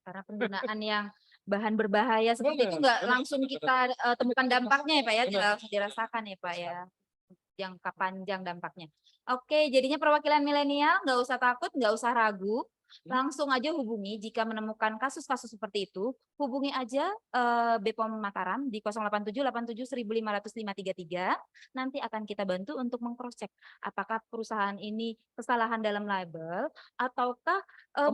Karena penggunaan yang bahan berbahaya seperti itu nggak langsung kita temukan dampaknya ya Pak ya, tidak langsung dirasakan ya Pak ya, jangka panjang dampaknya. Oke, jadinya perwakilan milenial nggak usah takut, nggak usah ragu, langsung aja hubungi jika menemukan kasus-kasus seperti itu, hubungi aja BPOM Mataram di 087871505533. Nanti akan kita bantu untuk meng-cross-check apakah perusahaan ini kesalahan dalam label ataukah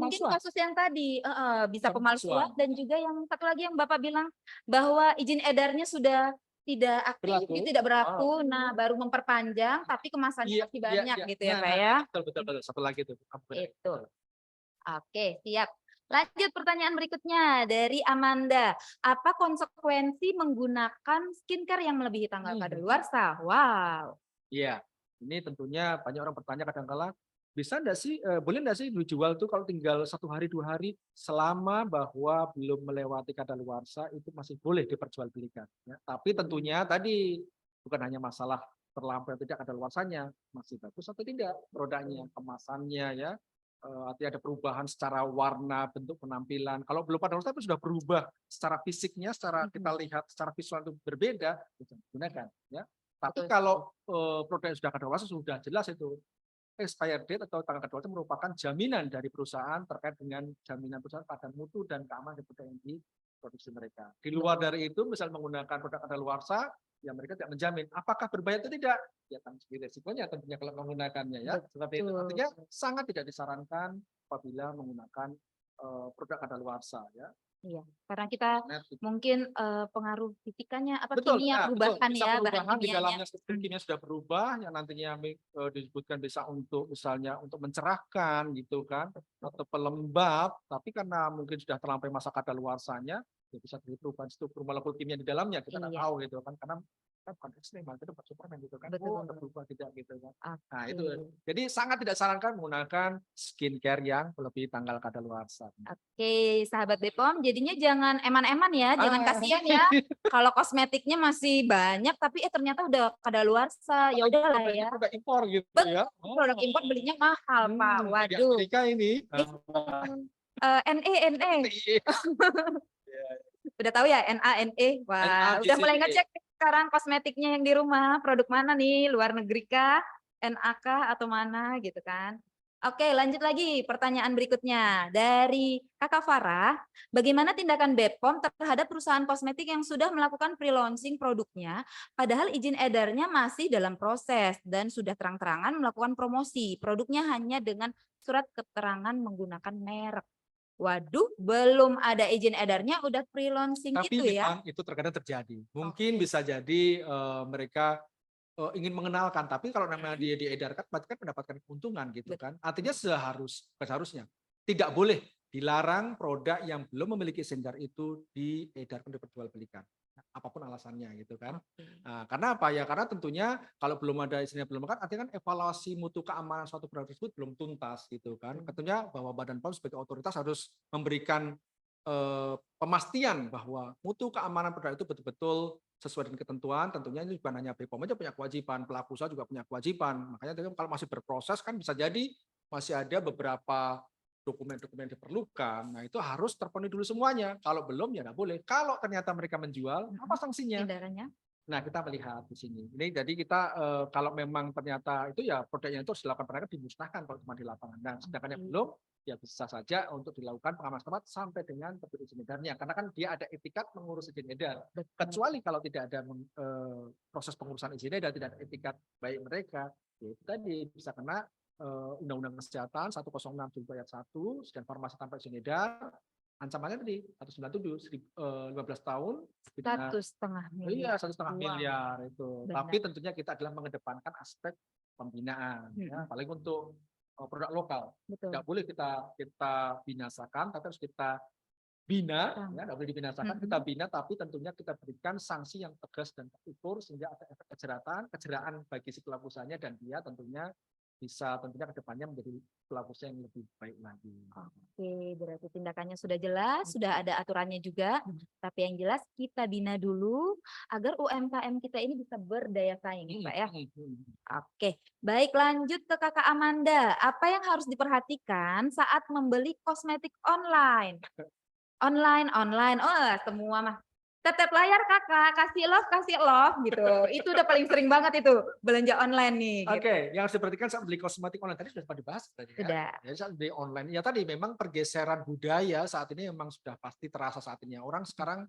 mungkin kasus yang tadi bisa pemalsuan dan juga yang satu lagi yang Bapak bilang bahwa izin edarnya sudah tidak aktif, tidak berlaku, nah baru memperpanjang, tapi kemasannya masih banyak gitu ya Pak ya. Betul. Satu lagi itu. Itu. Oke, siap. Lanjut pertanyaan berikutnya dari Amanda. Apa konsekuensi menggunakan skincare yang melebihi tanggal kadaluarsa? Wow. Iya, ini tentunya banyak orang bertanya kadang-kala, bisa enggak sih, boleh enggak sih dijual tuh kalau tinggal 1 hari 2 hari selama bahwa belum melewati kadaluarsa itu masih boleh diperjualbelikan ya. Tapi tentunya tadi bukan hanya masalah terlampau tidak kadaluarsanya, masih bagus atau tidak produknya, kemasannya ya. Artinya ada perubahan secara warna, bentuk penampilan. Kalau belum kadaluarsa itu sudah berubah secara fisiknya, secara kita lihat secara visual itu berbeda, bisa digunakan ya. Tapi kalau produk yang sudah kadaluarsa sudah jelas itu expired date atau tanggal kadaluarsa merupakan jaminan dari perusahaan terkait dengan jaminan perusahaan pada mutu dan keamanan produk yang diproduksi mereka. Di luar dari itu, misal menggunakan produk kadaluarsa, ya mereka tidak menjamin apakah berbahaya atau tidak. Ya tanggung resikonya tentunya kalau menggunakannya ya. Seperti itu. Artinya sangat tidak disarankan apabila menggunakan produk kadaluarsa ya. Iya, karena kita Net gitu. mungkin pengaruh fisikannya apa Betul, kimia ya, betul. perubahan Bisa ya bahan perubahan di kimianya. dalamnya struktur kimia sudah berubah yang nantinya disebutkan bisa untuk misalnya untuk mencerahkan gitu kan atau pelembab, tapi karena mungkin sudah terlampau masa kadaluarsanya ya bisa terjadi perubahan struktur molekul kimia di dalamnya kita nggak Iya, tahu gitu kan karena kan bukan ekstrim, itu bukan Superman gitu kan. Oh, ada betul. berubah tidak gitu kan. Nah, itu Oke. jadi sangat tidak sarankan menggunakan skincare yang melebihi tanggal kadaluarsa. Oke, sahabat Bepom, jadinya jangan eman-eman ya, jangan Ah, kasihan ya. Kalau kosmetiknya masih banyak, tapi ternyata udah kadaluarsa. Ya udahlah produknya ya. produk impor gitu ya. Betul, produk impor belinya mahal, Pak. Di Waduh. Amerika ini. NE, NE. Iya, Udah tahu ya, NA, NE. Wah, udah mulai NAGCT. ngecek sekarang kosmetiknya yang di rumah. Produk mana nih? Luar negeri kah? NA kah? Atau mana gitu kan? Oke, lanjut lagi pertanyaan berikutnya. Dari Kakak Farah, bagaimana tindakan BPOM terhadap perusahaan kosmetik yang sudah melakukan pre-launching produknya, padahal izin edarnya masih dalam proses dan sudah terang-terangan melakukan promosi. Produknya hanya dengan surat keterangan menggunakan merek. Waduh, belum ada izin edarnya udah pre-launching Tapi gitu ya? memang itu terkadang terjadi. Mungkin Oke, bisa jadi mereka ingin mengenalkan, tapi kalau namanya dia diedarkan, berarti kan mendapatkan keuntungan gitu kan. Artinya bukan seharusnya, tidak boleh dilarang produk yang belum memiliki izin edar itu diedarkan diperjualbelikan. Apapun alasannya gitu kan. oke. Nah, karena apa ya? Karena tentunya kalau belum ada izinnya belum kan, artinya kan evaluasi mutu keamanan suatu produk tersebut belum tuntas gitu kan. Tentunya bahwa Badan POM sebagai otoritas harus memberikan pemastian bahwa mutu keamanan produk itu betul-betul sesuai dengan ketentuan. Tentunya ini bukan hanya BPOM aja punya kewajiban, pelaku usaha juga punya kewajiban. Makanya kalau masih berproses kan bisa jadi masih ada beberapa dokumen-dokumen yang diperlukan. Nah, itu harus terpenuhi dulu semuanya. Kalau belum ya nggak boleh. Kalau ternyata mereka menjual, apa sanksinya? Tindakannya? Nah, kita melihat di sini. Ini jadi kita kalau memang ternyata itu ya produknya itu harus dilakukan penegakan dimusnahkan kalau cuma di lapangan. Nah, sedangkan yang Oke. belum ya bisa saja untuk dilakukan pengawasan tempat sampai dengan terbit izin edarnya. Karena kan dia ada etikat mengurus izin edar. Betul. Kecuali kalau tidak ada proses pengurusan izin edar, tidak ada etikat baik mereka, ya itu tadi bisa kena Undang-Undang Kesehatan 106 ayat 1 sedang farmasi tanpa izin edar. Ancamannya tadi 197 15 tahun pidana. 1,5 Iya, miliar. 1,5 Wow, miliar itu. Tapi benar. tentunya kita adalah mengedepankan aspek pembinaan, ya, Mm-mm. apalagi untuk produk lokal. Betul. Nggak boleh kita binasakan, tapi harus kita bina, Paham. ya, nggak boleh dibinasakan, kita Mm-mm. bina, tapi tentunya kita berikan sanksi yang tegas dan terukur sehingga ada efek kejeraan bagi si pelaku usahanya dan dia tentunya bisa tentunya ke depannya menjadi pelaku usaha yang lebih baik lagi. Oke, berarti tindakannya sudah jelas, sudah ada aturannya juga. Tapi yang jelas kita bina dulu agar UMKM kita ini bisa berdaya saing, ya, Pak ya. Oke, baik lanjut ke Kakak Amanda. Apa yang harus diperhatikan saat membeli kosmetik online? Online. Oh, semua mah. Tetep layar Kakak, kasih love gitu. Itu udah paling sering banget itu belanja online nih gitu. Oke, yang harus diperhatikan saat beli kosmetik online tadi sudah sempat dibahas tadi ya. Sudah. Jadi saat beli online, ya tadi memang pergeseran budaya saat ini memang sudah pasti terasa saat ini. Orang sekarang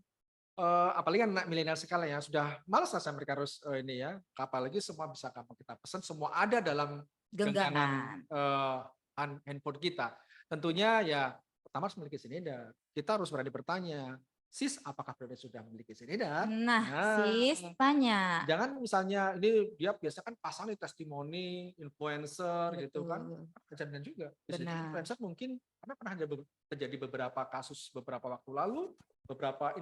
apalagi anak milenial sekali ya sudah malas rasa mereka harus ini ya. Apalagi semua bisa gampang kita pesan, semua ada dalam genggaman Genggaman. handphone kita. Tentunya ya pertama harus memiliki izin edar. Kita harus berani bertanya, sis, apakah produk sudah memiliki izin edar? Nah, Nah, sis tanya. jangan misalnya ini dia biasa kan pasang nih testimoni influencer gitu kan, Betul, kejadian juga. Bisa jadi benar. influencer mungkin karena pernah ada terjadi beberapa kasus beberapa waktu lalu, beberapa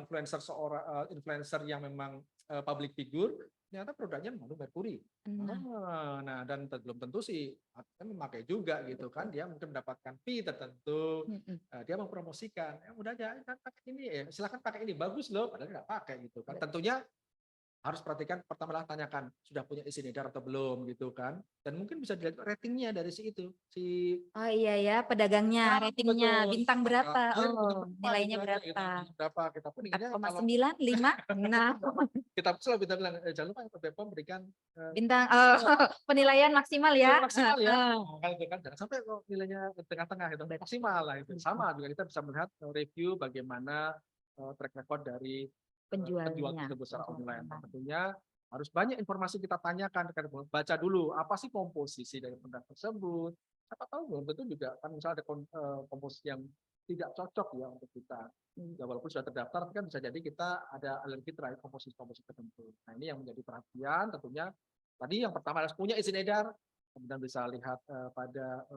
influencer yang memang public figure ternyata produknya mengandung merkuri. Nah, Nah, dan belum tentu sih kan memakai juga gitu kan, dia mungkin mendapatkan fee tertentu, mm-mm. dia mempromosikan, udah aja kan pakai ini ya, silakan pakai ini bagus loh, padahal nggak pakai gitu kan. Tentunya harus perhatikan pertama tanyakan sudah punya izin edar atau belum gitu kan, dan mungkin bisa dilihat ratingnya dari si itu si Oh iya ya, pedagangnya, ratingnya, betul bintang berapa? bintang Oh, berapa gitu nilainya aja gitu berapa? berapa kita pun Empat inginnya koma kalau sembilan, 5, 6. kita pun selalu kita bilang jangan lupa BPOM berikan Bintang, oh, penilaian maksimal nilai ya. maksimal ya. Kalau itu kan jangan sampai kok nilainya ke tengah-tengah itu Betul. maksimal lah itu sama juga kita bisa melihat review bagaimana track record dari penjual Penjualnya. tersebut secara Penjual online. online. Tentunya harus banyak informasi kita tanyakan, baca dulu apa sih komposisi dari produk tersebut. Apa tahu belum tentu juga kan misalnya ada komposisi yang tidak cocok ya untuk kita. Ya, walaupun sudah terdaftar, tapi kan bisa jadi kita ada alergi terhadap komposisi-komposisi tertentu. Nah, ini yang menjadi perhatian tentunya. Tadi yang pertama harus punya izin edar, kemudian bisa lihat pada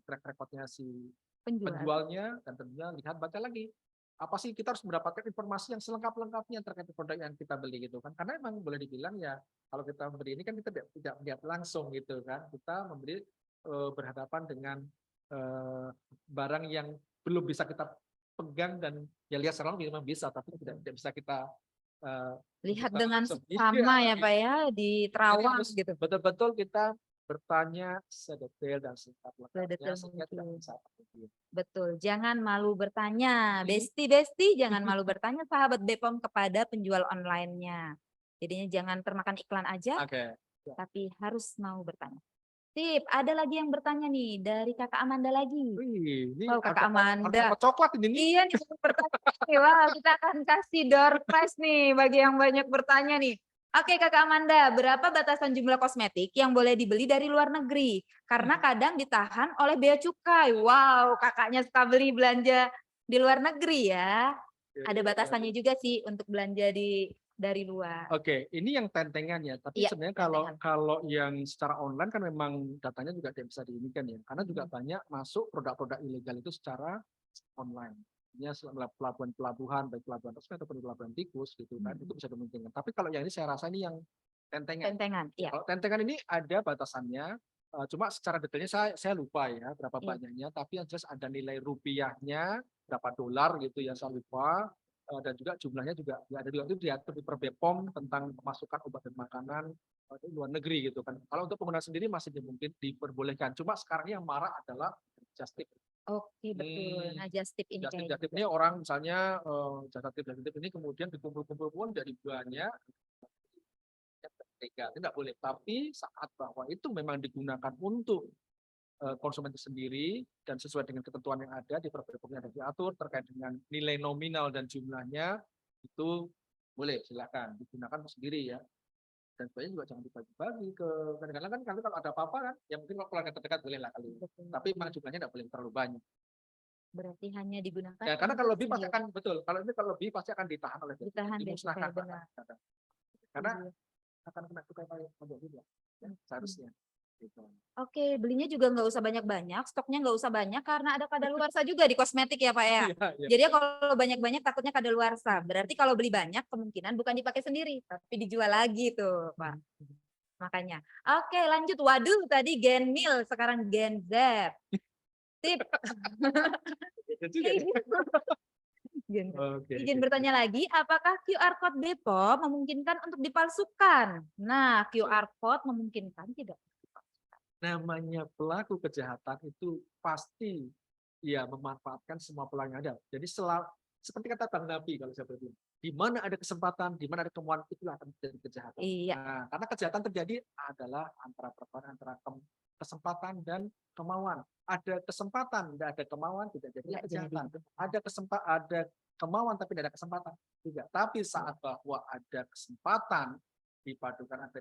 track record-nya si Penjual. penjualnya, dan tentunya lihat baca lagi. Apa sih kita harus mendapatkan informasi yang selengkap-lengkapnya terkait produk yang kita beli gitu kan. Karena emang boleh dibilang ya kalau kita membeli ini kan kita tidak melihat langsung gitu kan. Kita membeli berhadapan dengan barang yang belum bisa kita pegang dan ya lihat secara langsung memang bisa, tapi tidak bisa kita Lihat tunjukkan dengan langsung. seksama ya Iya, Pak ya, di jadi terawang harus gitu. betul-betul kita bertanya sedetail dan singkat lengkapnya Sedetail sehingga tidak mungkin. bisa terjadi. Betul, jangan malu bertanya. Besti-besti, jangan malu bertanya sahabat Bepom kepada penjual online-nya. Jadinya jangan termakan iklan aja, Oke. Ya. tapi harus mau bertanya. Sip, ada lagi yang bertanya nih dari Kakak Amanda lagi. Wih, ini Wow, Kakak harga Amanda. coklat ini nih. Iya nih pertanyaan nih. Wah, kita akan kasih door prize nih bagi yang banyak bertanya nih. Oke Kakak Amanda, berapa batasan jumlah kosmetik yang boleh dibeli dari luar negeri? Karena kadang ditahan oleh bea cukai. Wow, kakaknya suka beli belanja di luar negeri ya. Ada batasannya juga sih untuk belanja dari luar. Oke, ini yang tentengan ya. Tapi Iya, sebenarnya tentengan. kalau yang secara online kan memang datanya juga tidak bisa diinikan ya. Karena juga banyak masuk produk-produk ilegal itu secara online. Ya, pelabuhan-pelabuhan, baik pelabuhan resmi ataupun pelabuhan tikus gitu kan, itu bisa dimungkinkan. Tapi kalau yang ini saya rasa ini yang tentengan. Tentengan, iya. Kalau tentengan ini ada batasannya, cuma secara detailnya saya lupa ya berapa Iya. banyaknya, tapi yang jelas ada nilai rupiahnya, berapa dolar gitu ya saya lupa, dan juga jumlahnya juga ya ada juga itu diatur di per Bepom tentang pemasukan obat dan makanan di luar negeri gitu kan. Kalau untuk penggunaan sendiri masih mungkin diperbolehkan. Cuma sekarang yang marah adalah just tip. Oke, betul. Nah, just tip ini Just tip, kayak just tip gitu. ini orang misalnya just tip ini kemudian dikumpul-kumpul pun jadi banyak. Itu tidak boleh. Tapi saat bahwa itu memang digunakan untuk konsumen itu sendiri dan sesuai dengan ketentuan yang ada di Perpres-nya ada diatur terkait dengan nilai nominal dan jumlahnya itu boleh silakan digunakan sendiri ya. Dan sebenarnya juga jangan dibagi-bagi ke kadang-kadang kan kalau ada apa-apa kan ya mungkin kalau keluarga terdekat boleh lah kali. Betul. Tapi memang jumlahnya tidak boleh terlalu banyak. Berarti hanya digunakan Ya, karena kalau lebih pasti sendiri. akan betul. Kalau ini kalau lebih pasti akan ditahan oleh Ditahan bea dimusnahkan cukai, benar. karena Iya. akan kena cukai pajak juga. Ya, seharusnya. Gitu. Oke, belinya juga nggak usah banyak-banyak, stoknya nggak usah banyak karena ada kadaluarsa juga di kosmetik ya Pak ya. Iya, iya. Jadi kalau banyak-banyak takutnya kadaluarsa. Berarti kalau beli banyak kemungkinan bukan dipakai sendiri, tapi dijual lagi tuh Pak. Makanya. Oke, lanjut. Waduh, tadi Gen Mil, sekarang Gen Z. Tip. Itu juga ya. Gen Z. Oke, Izin oke. bertanya lagi, apakah QR code Bepom memungkinkan untuk dipalsukan? Nah, QR code memungkinkan tidak? Namanya pelaku kejahatan itu pasti ya memanfaatkan semua peluang yang ada. Jadi seperti kata Bang Nabi kalau saya berbilang, di mana ada kesempatan, di mana ada kemauan, itulah akan terjadi kejahatan. Iya. Nah, karena kejahatan terjadi adalah antara kesempatan dan kemauan. Ada kesempatan, tidak ada kemauan, tidak jadi kejahatan. Ada kemauan tapi tidak ada kesempatan juga. Tapi saat bahwa ada kesempatan dipadukan ada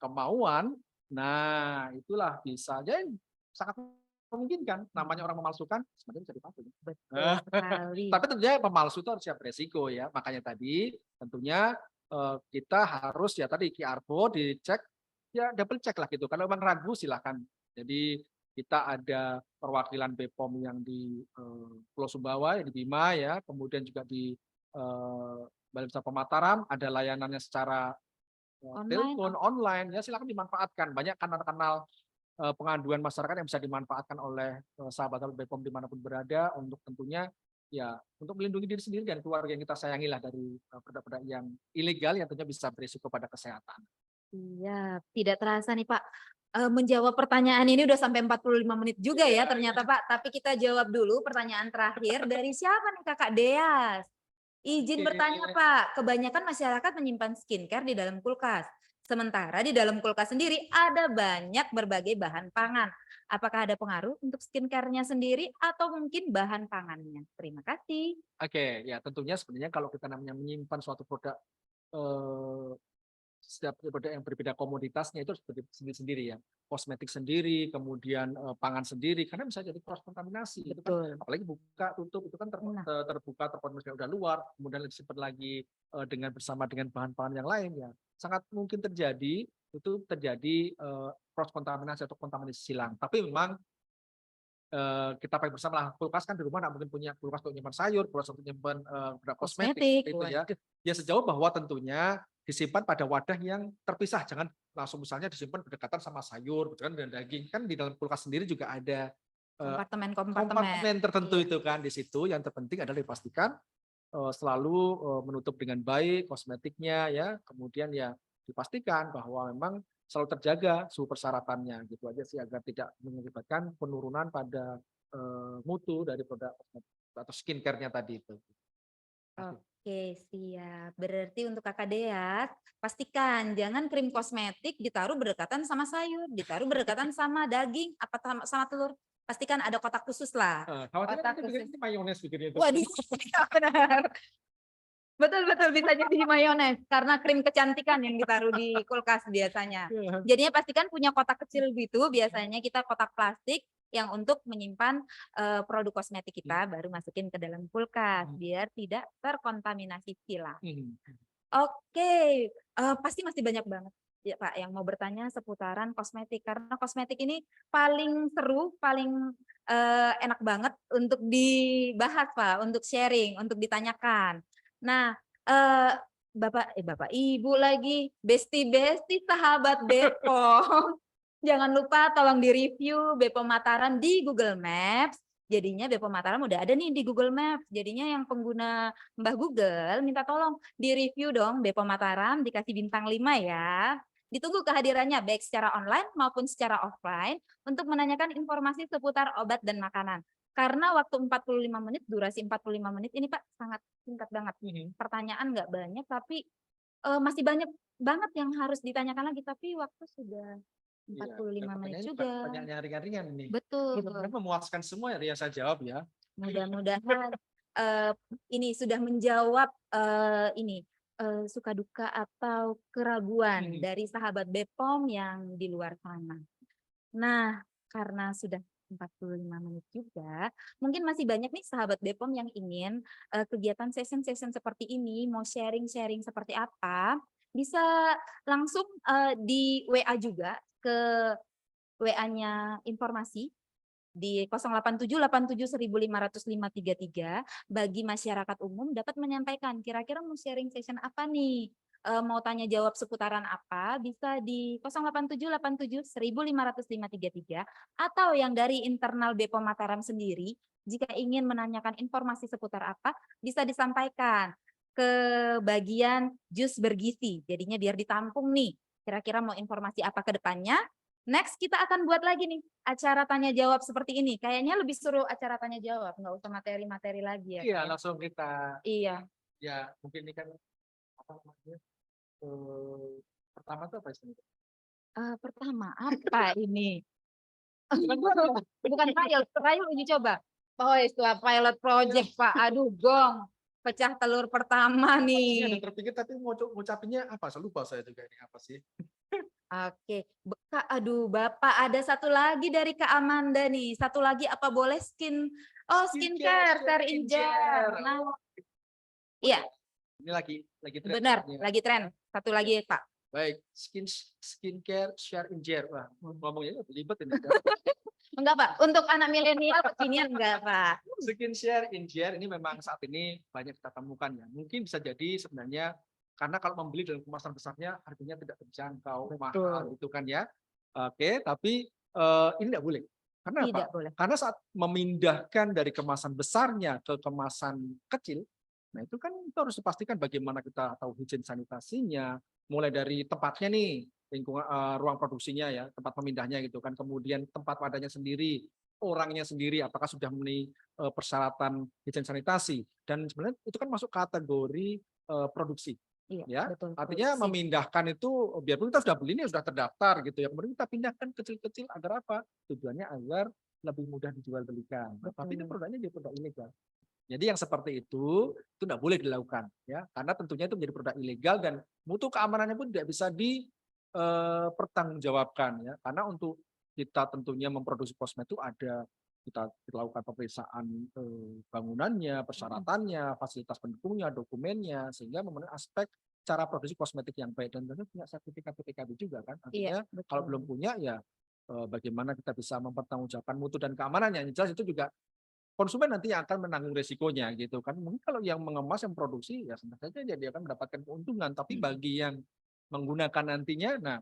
kemauan, nah itulah bisa. Jadi sangat memungkinkan. Namanya orang memalsukan, sebenarnya bisa dipakai. Betul sekali. Tapi tentunya pemalsu itu harus siap resiko ya. Makanya tadi tentunya kita harus ya tadi QR code dicek, ya double check lah gitu. Kalau memang ragu silahkan. Jadi kita ada perwakilan Bepom yang di Pulau Sumbawa, yang di Bima ya, kemudian juga di Balai Besar Pemataram ada layanannya secara telepon online ya silakan dimanfaatkan. Banyak kanal-kanal pengaduan masyarakat yang bisa dimanfaatkan oleh sahabat-sahabat Bepom dimanapun berada untuk tentunya ya untuk melindungi diri sendiri dan keluarga yang kita sayangi lah dari produk-produk yang ilegal yang tentunya bisa berisiko pada kesehatan. Iya, tidak terasa nih Pak. Menjawab pertanyaan ini udah sampai 45 menit juga ya ternyata Pak. Tapi kita jawab dulu pertanyaan terakhir dari siapa nih Kakak Deas. Izin bertanya Pak, kebanyakan masyarakat menyimpan skincare di dalam kulkas. Sementara di dalam kulkas sendiri ada banyak berbagai bahan pangan. Apakah ada pengaruh untuk skincare-nya sendiri atau mungkin bahan pangannya? Terima kasih. Oke, ya tentunya sebenarnya kalau kita namanya menyimpan suatu produk setiap produk yang berbeda komoditasnya itu harus sendiri-sendiri ya. Kosmetik sendiri, kemudian pangan sendiri, karena bisa jadi cross kontaminasi. Itu kan Betul. apalagi buka tutup itu kan Nah. terbuka terkontaminasi udah luar, kemudian disimpan lagi dengan bersama dengan bahan-bahan yang lain ya. Sangat mungkin terjadi cross kontaminasi atau kontaminasi silang. Tapi memang kita pakai bersama lah, kulkas kan di rumah nggak mungkin punya kulkas untuk nyimpan sayur, kulkas untuk nyimpan produk kosmetik Kosmetik, seperti itu ya. waduh. Ya sejauh bahwa tentunya disimpan pada wadah yang terpisah, jangan langsung misalnya disimpan berdekatan sama sayur, berdekatan dengan daging. Kan di dalam kulkas sendiri juga ada Kompartemen-kompartemen. kompartemen tertentu Iya. itu kan di situ. Yang terpenting adalah dipastikan selalu menutup dengan baik kosmetiknya ya, kemudian ya dipastikan bahwa memang selalu terjaga suhu persyaratannya gitu aja sih agar tidak mengakibatkan penurunan pada mutu dari produk kosmetik atau skincare-nya tadi itu. Oke, siap. Berarti untuk Kakak Deat, pastikan jangan krim kosmetik ditaruh berdekatan sama sayur, ditaruh berdekatan sama daging, sama telur. Pastikan ada kotak khusus lah. Khawatir Kotak nanti khusus. bikin mayones bikinnya itu. Waduh, iya benar. Betul-betul bisa jadi mayones karena krim kecantikan yang ditaruh di kulkas biasanya. Jadinya pastikan punya kotak kecil gitu, biasanya kita kotak plastik yang untuk menyimpan produk kosmetik kita baru masukin ke dalam kulkas biar tidak terkontaminasi silang. Oke, pasti masih banyak banget ya Pak yang mau bertanya seputaran kosmetik karena kosmetik ini paling seru, paling enak banget untuk dibahas Pak, untuk sharing, untuk ditanyakan. Nah, Bapak Ibu lagi, besti-besti sahabat Bepom. Jangan lupa tolong di-review Bepom Mataram di Google Maps. Jadinya Bepom Mataram udah ada nih di Google Maps. Jadinya yang pengguna Mbah Google minta tolong di-review dong Bepom Mataram, dikasih bintang 5 ya. Ditunggu kehadirannya baik secara online maupun secara offline untuk menanyakan informasi seputar obat dan makanan. Karena waktu 45 menit, durasi 45 menit ini Pak sangat singkat banget. Pertanyaan nggak banyak tapi masih banyak banget yang harus ditanyakan lagi tapi waktu sudah 45 menit juga. Banyak yang ringan-ringan nih. Betul. Mudah-mudahan memuaskan semua ya yang saya jawab ya. Mudah-mudahan ini sudah menjawab suka duka atau keraguan dari sahabat Bepom yang di luar sana. Nah, karena sudah 45 menit juga, mungkin masih banyak nih sahabat Bepom yang ingin kegiatan session-session seperti ini, mau sharing-sharing seperti apa, bisa langsung di WA juga ke WA-nya informasi di 087871500533 bagi masyarakat umum dapat menyampaikan kira-kira mau sharing session apa nih, mau tanya jawab seputaran apa bisa di 087871500533 atau yang dari internal Bepom Mataram sendiri jika ingin menanyakan informasi seputar apa bisa disampaikan ke bagian jus bergizi jadinya biar ditampung nih kira-kira mau informasi apa ke depannya. Next kita akan buat lagi nih acara tanya jawab seperti ini. Kayaknya lebih seru acara tanya jawab, nggak usah materi-materi lagi ya. Iya, langsung kita. Iya. Ya, mungkin ini kan apa namanya? Pertama tuh apa istilahnya? Pertama apa ini? Bukan trial uji coba. Oh, istilah pilot project Pak. Aduh, gong. Pecah telur pertama nih. Ada terpikir tapi mau ngucapinnya apa? Saya lupa saya juga ini apa sih? Oke, Kak, aduh Bapak ada satu lagi dari Kak Amanda nih. Satu lagi apa boleh skincare, share in jar. Nah, iya. Ini lagi tren. Benar, lagi tren. Satu lagi Pak. Baik, skincare share in jar. Wah, ngomongnya ribet ini. Enggak Pak, untuk anak milenial kekinian enggak Pak. Skincare in jar ini memang saat ini banyak kita temukan ya. Mungkin bisa jadi sebenarnya karena kalau membeli dalam kemasan besarnya harganya tidak terjangkau, mahal itu kan ya. Oke, tapi ini tidak boleh. Karena apa? Boleh. Karena saat memindahkan dari kemasan besarnya ke kemasan kecil, nah itu kan itu harus dipastikan bagaimana kita tahu higien sanitasinya, mulai dari tempatnya nih, lingkungan ruang produksinya ya, tempat memindahnya gitu kan, kemudian tempat wadahnya sendiri, orangnya sendiri apakah sudah memenuhi persyaratan higien sanitasi dan sebenarnya itu kan masuk kategori produksi. Iya, ya, betul. artinya memindahkan itu biarpun kita sudah beli ini sudah terdaftar gitu ya, kemudian kita pindahkan kecil-kecil agar apa? Tujuannya agar lebih mudah dijual belikan. Tapi ini produknya juga produk ilegal. Jadi yang seperti itu tidak boleh dilakukan ya, karena tentunya itu menjadi produk ilegal dan mutu keamanannya pun tidak bisa dipertanggungjawabkan ya. Karena untuk kita tentunya memproduksi kosmetik itu ada kita lakukan pemeriksaan bangunannya, persyaratannya, fasilitas pendukungnya, dokumennya, sehingga memenuhi aspek cara produksi kosmetik yang baik dan tentu punya sertifikat PPKB juga kan. Iya, Artinya kalau betul. belum punya ya bagaimana kita bisa mempertanggungjawabkan mutu dan keamanannya. Yang jelas itu juga konsumen nanti yang akan menanggung resikonya gitu kan. Mungkin kalau yang mengemas, yang produksi ya tentu saja dia akan mendapatkan keuntungan. Tapi bagi yang menggunakan nantinya, nah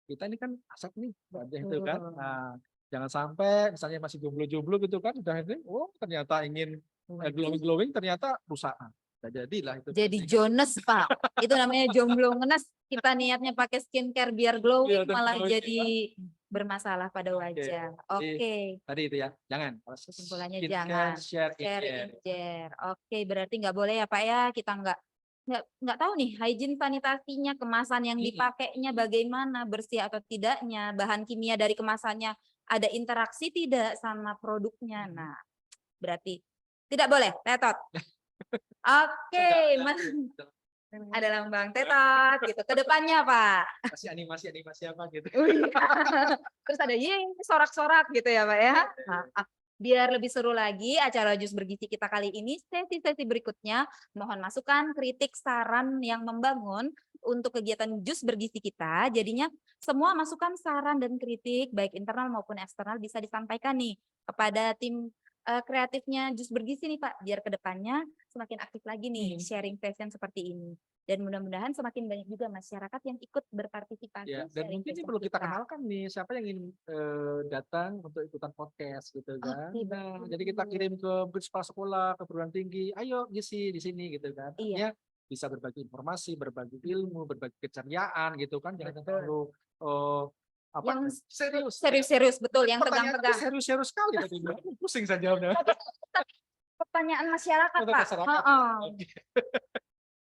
kita ini kan aset nih, ada itu kan. Betul. Nah, jangan sampai misalnya masih jomblo-jomblo gitu kan, udah ini, oh ternyata ingin glowing-glowing, ternyata rusak. Nah, jadilah itu. Jadi Jones, Pak. Itu namanya jomblo ngenes. Kita niatnya pakai skincare biar glowing, Iya, dan malah glowing, jadi bermasalah pada wajah. Jadi, Oke. tadi itu ya, jangan. Kesimpulannya Skincare, jangan share, share share. in share. Oke, berarti nggak boleh ya Pak ya, kita nggak tahu nih hygiene sanitasinya, kemasan yang dipakainya bagaimana, bersih atau tidaknya, bahan kimia dari kemasannya ada interaksi tidak sama produknya. Nah, berarti tidak boleh tetot. Oke, Mas. Ada lambang tetot gitu. Kedepannya Pak. Kasih animasi apa gitu. Terus ada sorak-sorak gitu ya Pak ya. Nah, biar lebih seru lagi acara Jus Bergizi kita kali ini, sesi-sesi berikutnya mohon masukan, kritik, saran yang membangun untuk kegiatan Jus Bergizi kita. Jadinya semua masukan, saran dan kritik baik internal maupun eksternal bisa disampaikan nih kepada tim kreatifnya Jus Bergizi nih Pak, biar kedepannya semakin aktif lagi nih sharing session seperti ini. Dan mudah-mudahan semakin banyak juga masyarakat yang ikut berpartisipasi. Ya, dan sharing mungkin ini session perlu kita kenalkan nih, siapa yang ingin datang untuk ikutan podcast gitu kan. Oke, Nah, betul. jadi kita kirim ke kepala sekolah, ke perguruan tinggi, ayo ngisi di sini gitu kan. Iya. Artinya bisa berbagi informasi, berbagi ilmu, berbagi keceriaan gitu kan. Jangan Betul. terlalu apa Yang serius. serius-serius betul, yang Pertanyaan tegang-tegang. serius-serius sekali tadi. Pusing saya jawabnya. Pertanyaan masyarakat, Untuk Pak. masyarakat. Heeh. Oke.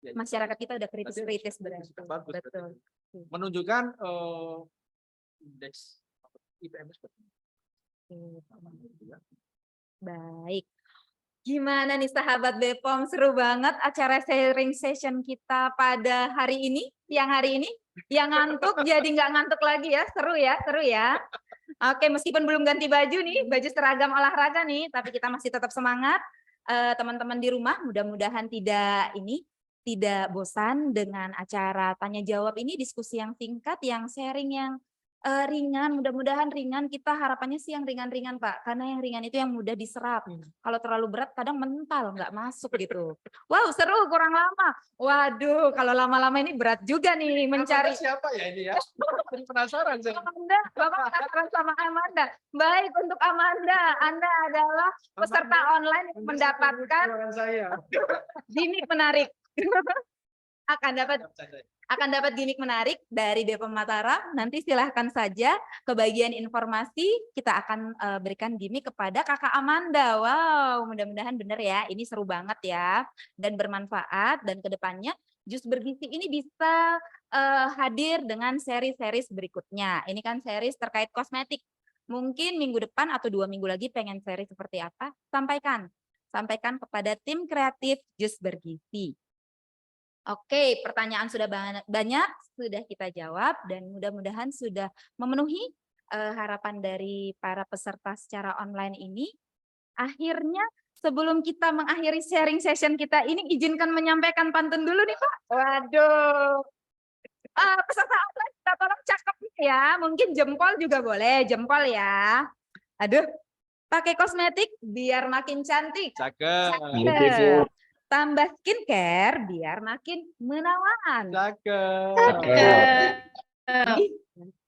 Ya, Masyarakat kita udah berarti kritis-kritis berarti. bagus, Betul. menunjukkan indeks IPM seperti Baik. Gimana nih sahabat Bepom, seru banget acara sharing session kita pada hari ini, siang hari ini. Yang ngantuk jadi nggak ngantuk lagi ya, seru ya, seru ya. Oke, meskipun belum ganti baju nih, baju seragam olahraga nih, tapi kita masih tetap semangat. Teman-teman di rumah mudah-mudahan tidak bosan dengan acara tanya jawab ini, diskusi yang singkat, yang sharing yang ringan, mudah-mudahan ringan. Kita harapannya sih yang ringan-ringan Pak, karena yang ringan itu yang mudah diserap. Kalau terlalu berat kadang mental, nggak masuk gitu. Wow, seru, kurang lama. Waduh, kalau lama-lama ini berat juga nih mencari. siapa ya ini ya? Jadi penasaran saya. Amanda, Bapak penasaran sama Amanda. Baik, untuk Amanda, Anda adalah peserta online yang mendapatkan gimmick menarik. akan dapat gimmick menarik dari Bepom Mataram. Nanti silahkan saja ke bagian informasi, kita akan berikan gimmick kepada Kakak Amanda. Wow, mudah-mudahan benar ya, ini seru banget ya, dan bermanfaat, dan kedepannya Jus Bergizi ini bisa hadir dengan seri-seri berikutnya. Ini kan seri terkait kosmetik. Mungkin minggu depan atau 2 minggu lagi pengen seri seperti apa, sampaikan kepada tim kreatif Jus Bergizi. Oke, pertanyaan sudah banyak, sudah kita jawab, dan mudah-mudahan sudah memenuhi harapan dari para peserta secara online ini. Akhirnya, sebelum kita mengakhiri sharing session kita ini, izinkan menyampaikan pantun dulu nih Pak. Waduh. Peserta online kita tolong cakep ya, mungkin jempol juga boleh, jempol ya. Aduh, pakai kosmetik biar makin cantik. Cakep. Tambah skincare biar makin menawan. Cakep.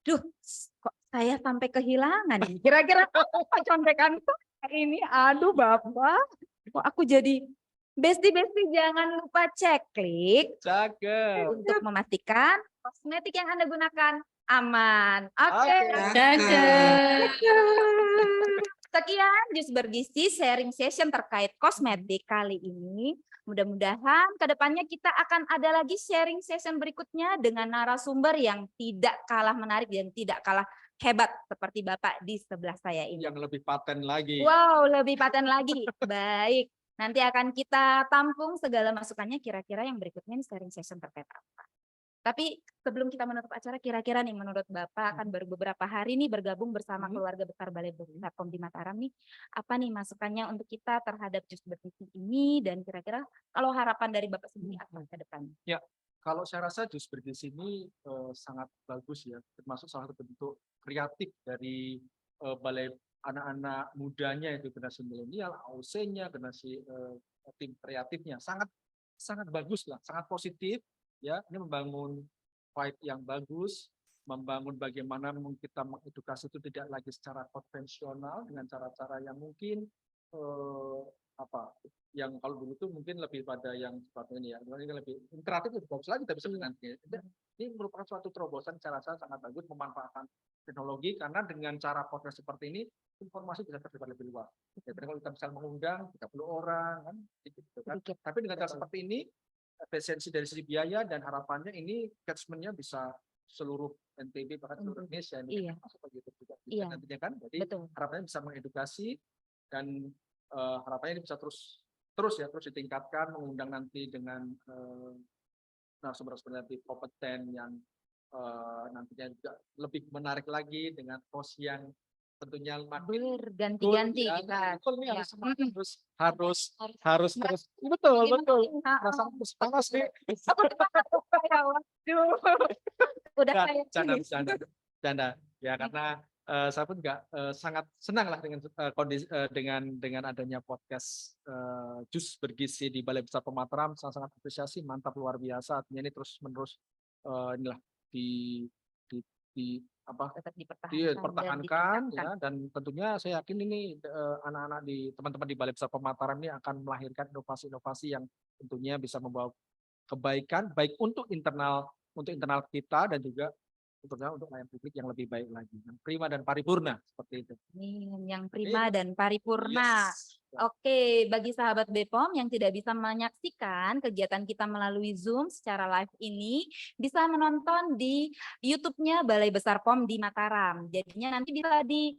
Duh, kok saya sampai kehilangan ini. Kira-kira apa contekan ini? Aduh Bapak, kok aku jadi bestie-bestie, jangan lupa klik untuk memastikan kosmetik yang Anda gunakan aman. Oke. Sekian Jus Bergizi sharing session terkait kosmetik kali ini. Mudah-mudahan kedepannya kita akan ada lagi sharing session berikutnya dengan narasumber yang tidak kalah menarik dan tidak kalah hebat seperti Bapak di sebelah saya ini. Yang lebih paten lagi. Wow, lebih paten lagi. Baik. Nanti akan kita tampung segala masukannya kira-kira yang berikutnya nih sharing session terkait apa. Tapi sebelum kita menutup acara, kira-kira nih menurut Bapak kan baru beberapa hari nih bergabung bersama keluarga besar Balai Besar POM di Mataram nih, apa nih masukannya untuk kita terhadap Jus Bergizi ini dan kira-kira kalau harapan dari Bapak sendiri apa ke depannya? Ya, kalau saya rasa Jus Bergizi ini sangat bagus ya, termasuk salah satu bentuk kreatif dari balai anak-anak mudanya itu generasi milenial, AOC-nya, generasi tim kreatifnya sangat sangat bagus lah, sangat positif ya. Ini membangun vibe yang bagus, membangun bagaimana kita mengedukasi itu tidak lagi secara konvensional dengan cara-cara yang mungkin apa yang kalau dulu itu mungkin lebih pada yang seperti ini ya, ini lebih interaktif lebih bagus lagi tapi sebenarnya ini merupakan suatu terobosan cara saya sangat bagus memanfaatkan teknologi karena dengan cara podcast seperti ini informasi bisa tersebar lebih luas. Ya, kalau kita bisa mengundang 30 orang kan, gitu kan. Tapi dengan cara seperti ini efisiensi dari sisi biaya dan harapannya ini catchment-nya bisa seluruh NTB bahkan seluruh Indonesia ini masuk begitu juga nantinya kan. Jadi harapannya bisa mengedukasi dan harapannya ini bisa terus ditingkatkan, mengundang nanti dengan narasumber lebih kompeten yang nantinya juga lebih menarik lagi dengan host yang tentunya makin berganti-ganti ya, kita. Harus terus betul rasa panas nih. Udah canda ya karena saya pun juga sangat senang lah dengan kondisi dengan adanya podcast Jus Bergizi di Balai Besar POM Mataram. Sangat apresiasi, mantap, luar biasa. Artinya ini terus menerus inilah dipertahankan ya, dan tentunya saya yakin ini anak-anak di teman-teman di Balai Besar POM Mataram ini akan melahirkan inovasi-inovasi yang tentunya bisa membawa kebaikan baik untuk internal kita dan juga untuk layanan publik yang lebih baik lagi, yang prima dan paripurna seperti itu. Yang prima dan paripurna. Oke, bagi sahabat BPOM yang tidak bisa menyaksikan kegiatan kita melalui Zoom secara live ini, bisa menonton di YouTube-nya Balai Besar POM di Mataram. Jadinya nanti bisa di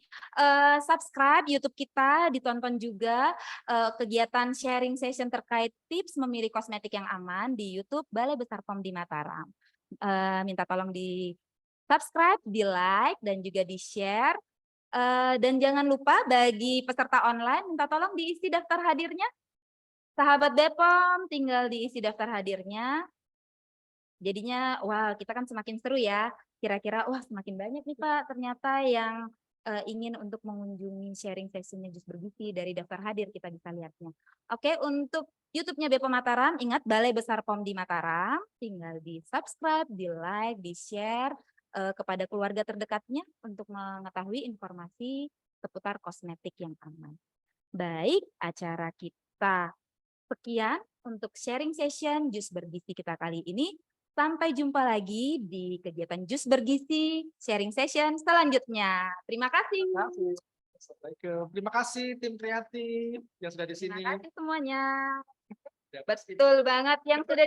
subscribe YouTube kita, ditonton juga kegiatan sharing session terkait tips memilih kosmetik yang aman di YouTube Balai Besar POM di Mataram. Minta tolong di subscribe, di like, dan juga di share. Dan jangan lupa bagi peserta online minta tolong diisi daftar hadirnya. Sahabat BPOM tinggal diisi daftar hadirnya. Jadinya wah kita kan semakin seru ya. Kira-kira wah semakin banyak nih Pak ternyata yang ingin untuk mengunjungi sharing sessionnya Jus Bergizi dari daftar hadir kita bisa lihatnya. Oke, untuk YouTube-nya BPOM Mataram, ingat Balai Besar POM di Mataram, tinggal di subscribe, di like, di share kepada keluarga terdekatnya untuk mengetahui informasi seputar kosmetik yang aman. Baik, acara kita sekian untuk sharing session Jus Bergizi kita kali ini. Sampai jumpa lagi di kegiatan Jus Bergizi sharing session selanjutnya. Terima kasih. Terima kasih tim kreatif yang sudah di sini. Terima kasih semuanya. Betul banget yang sudah di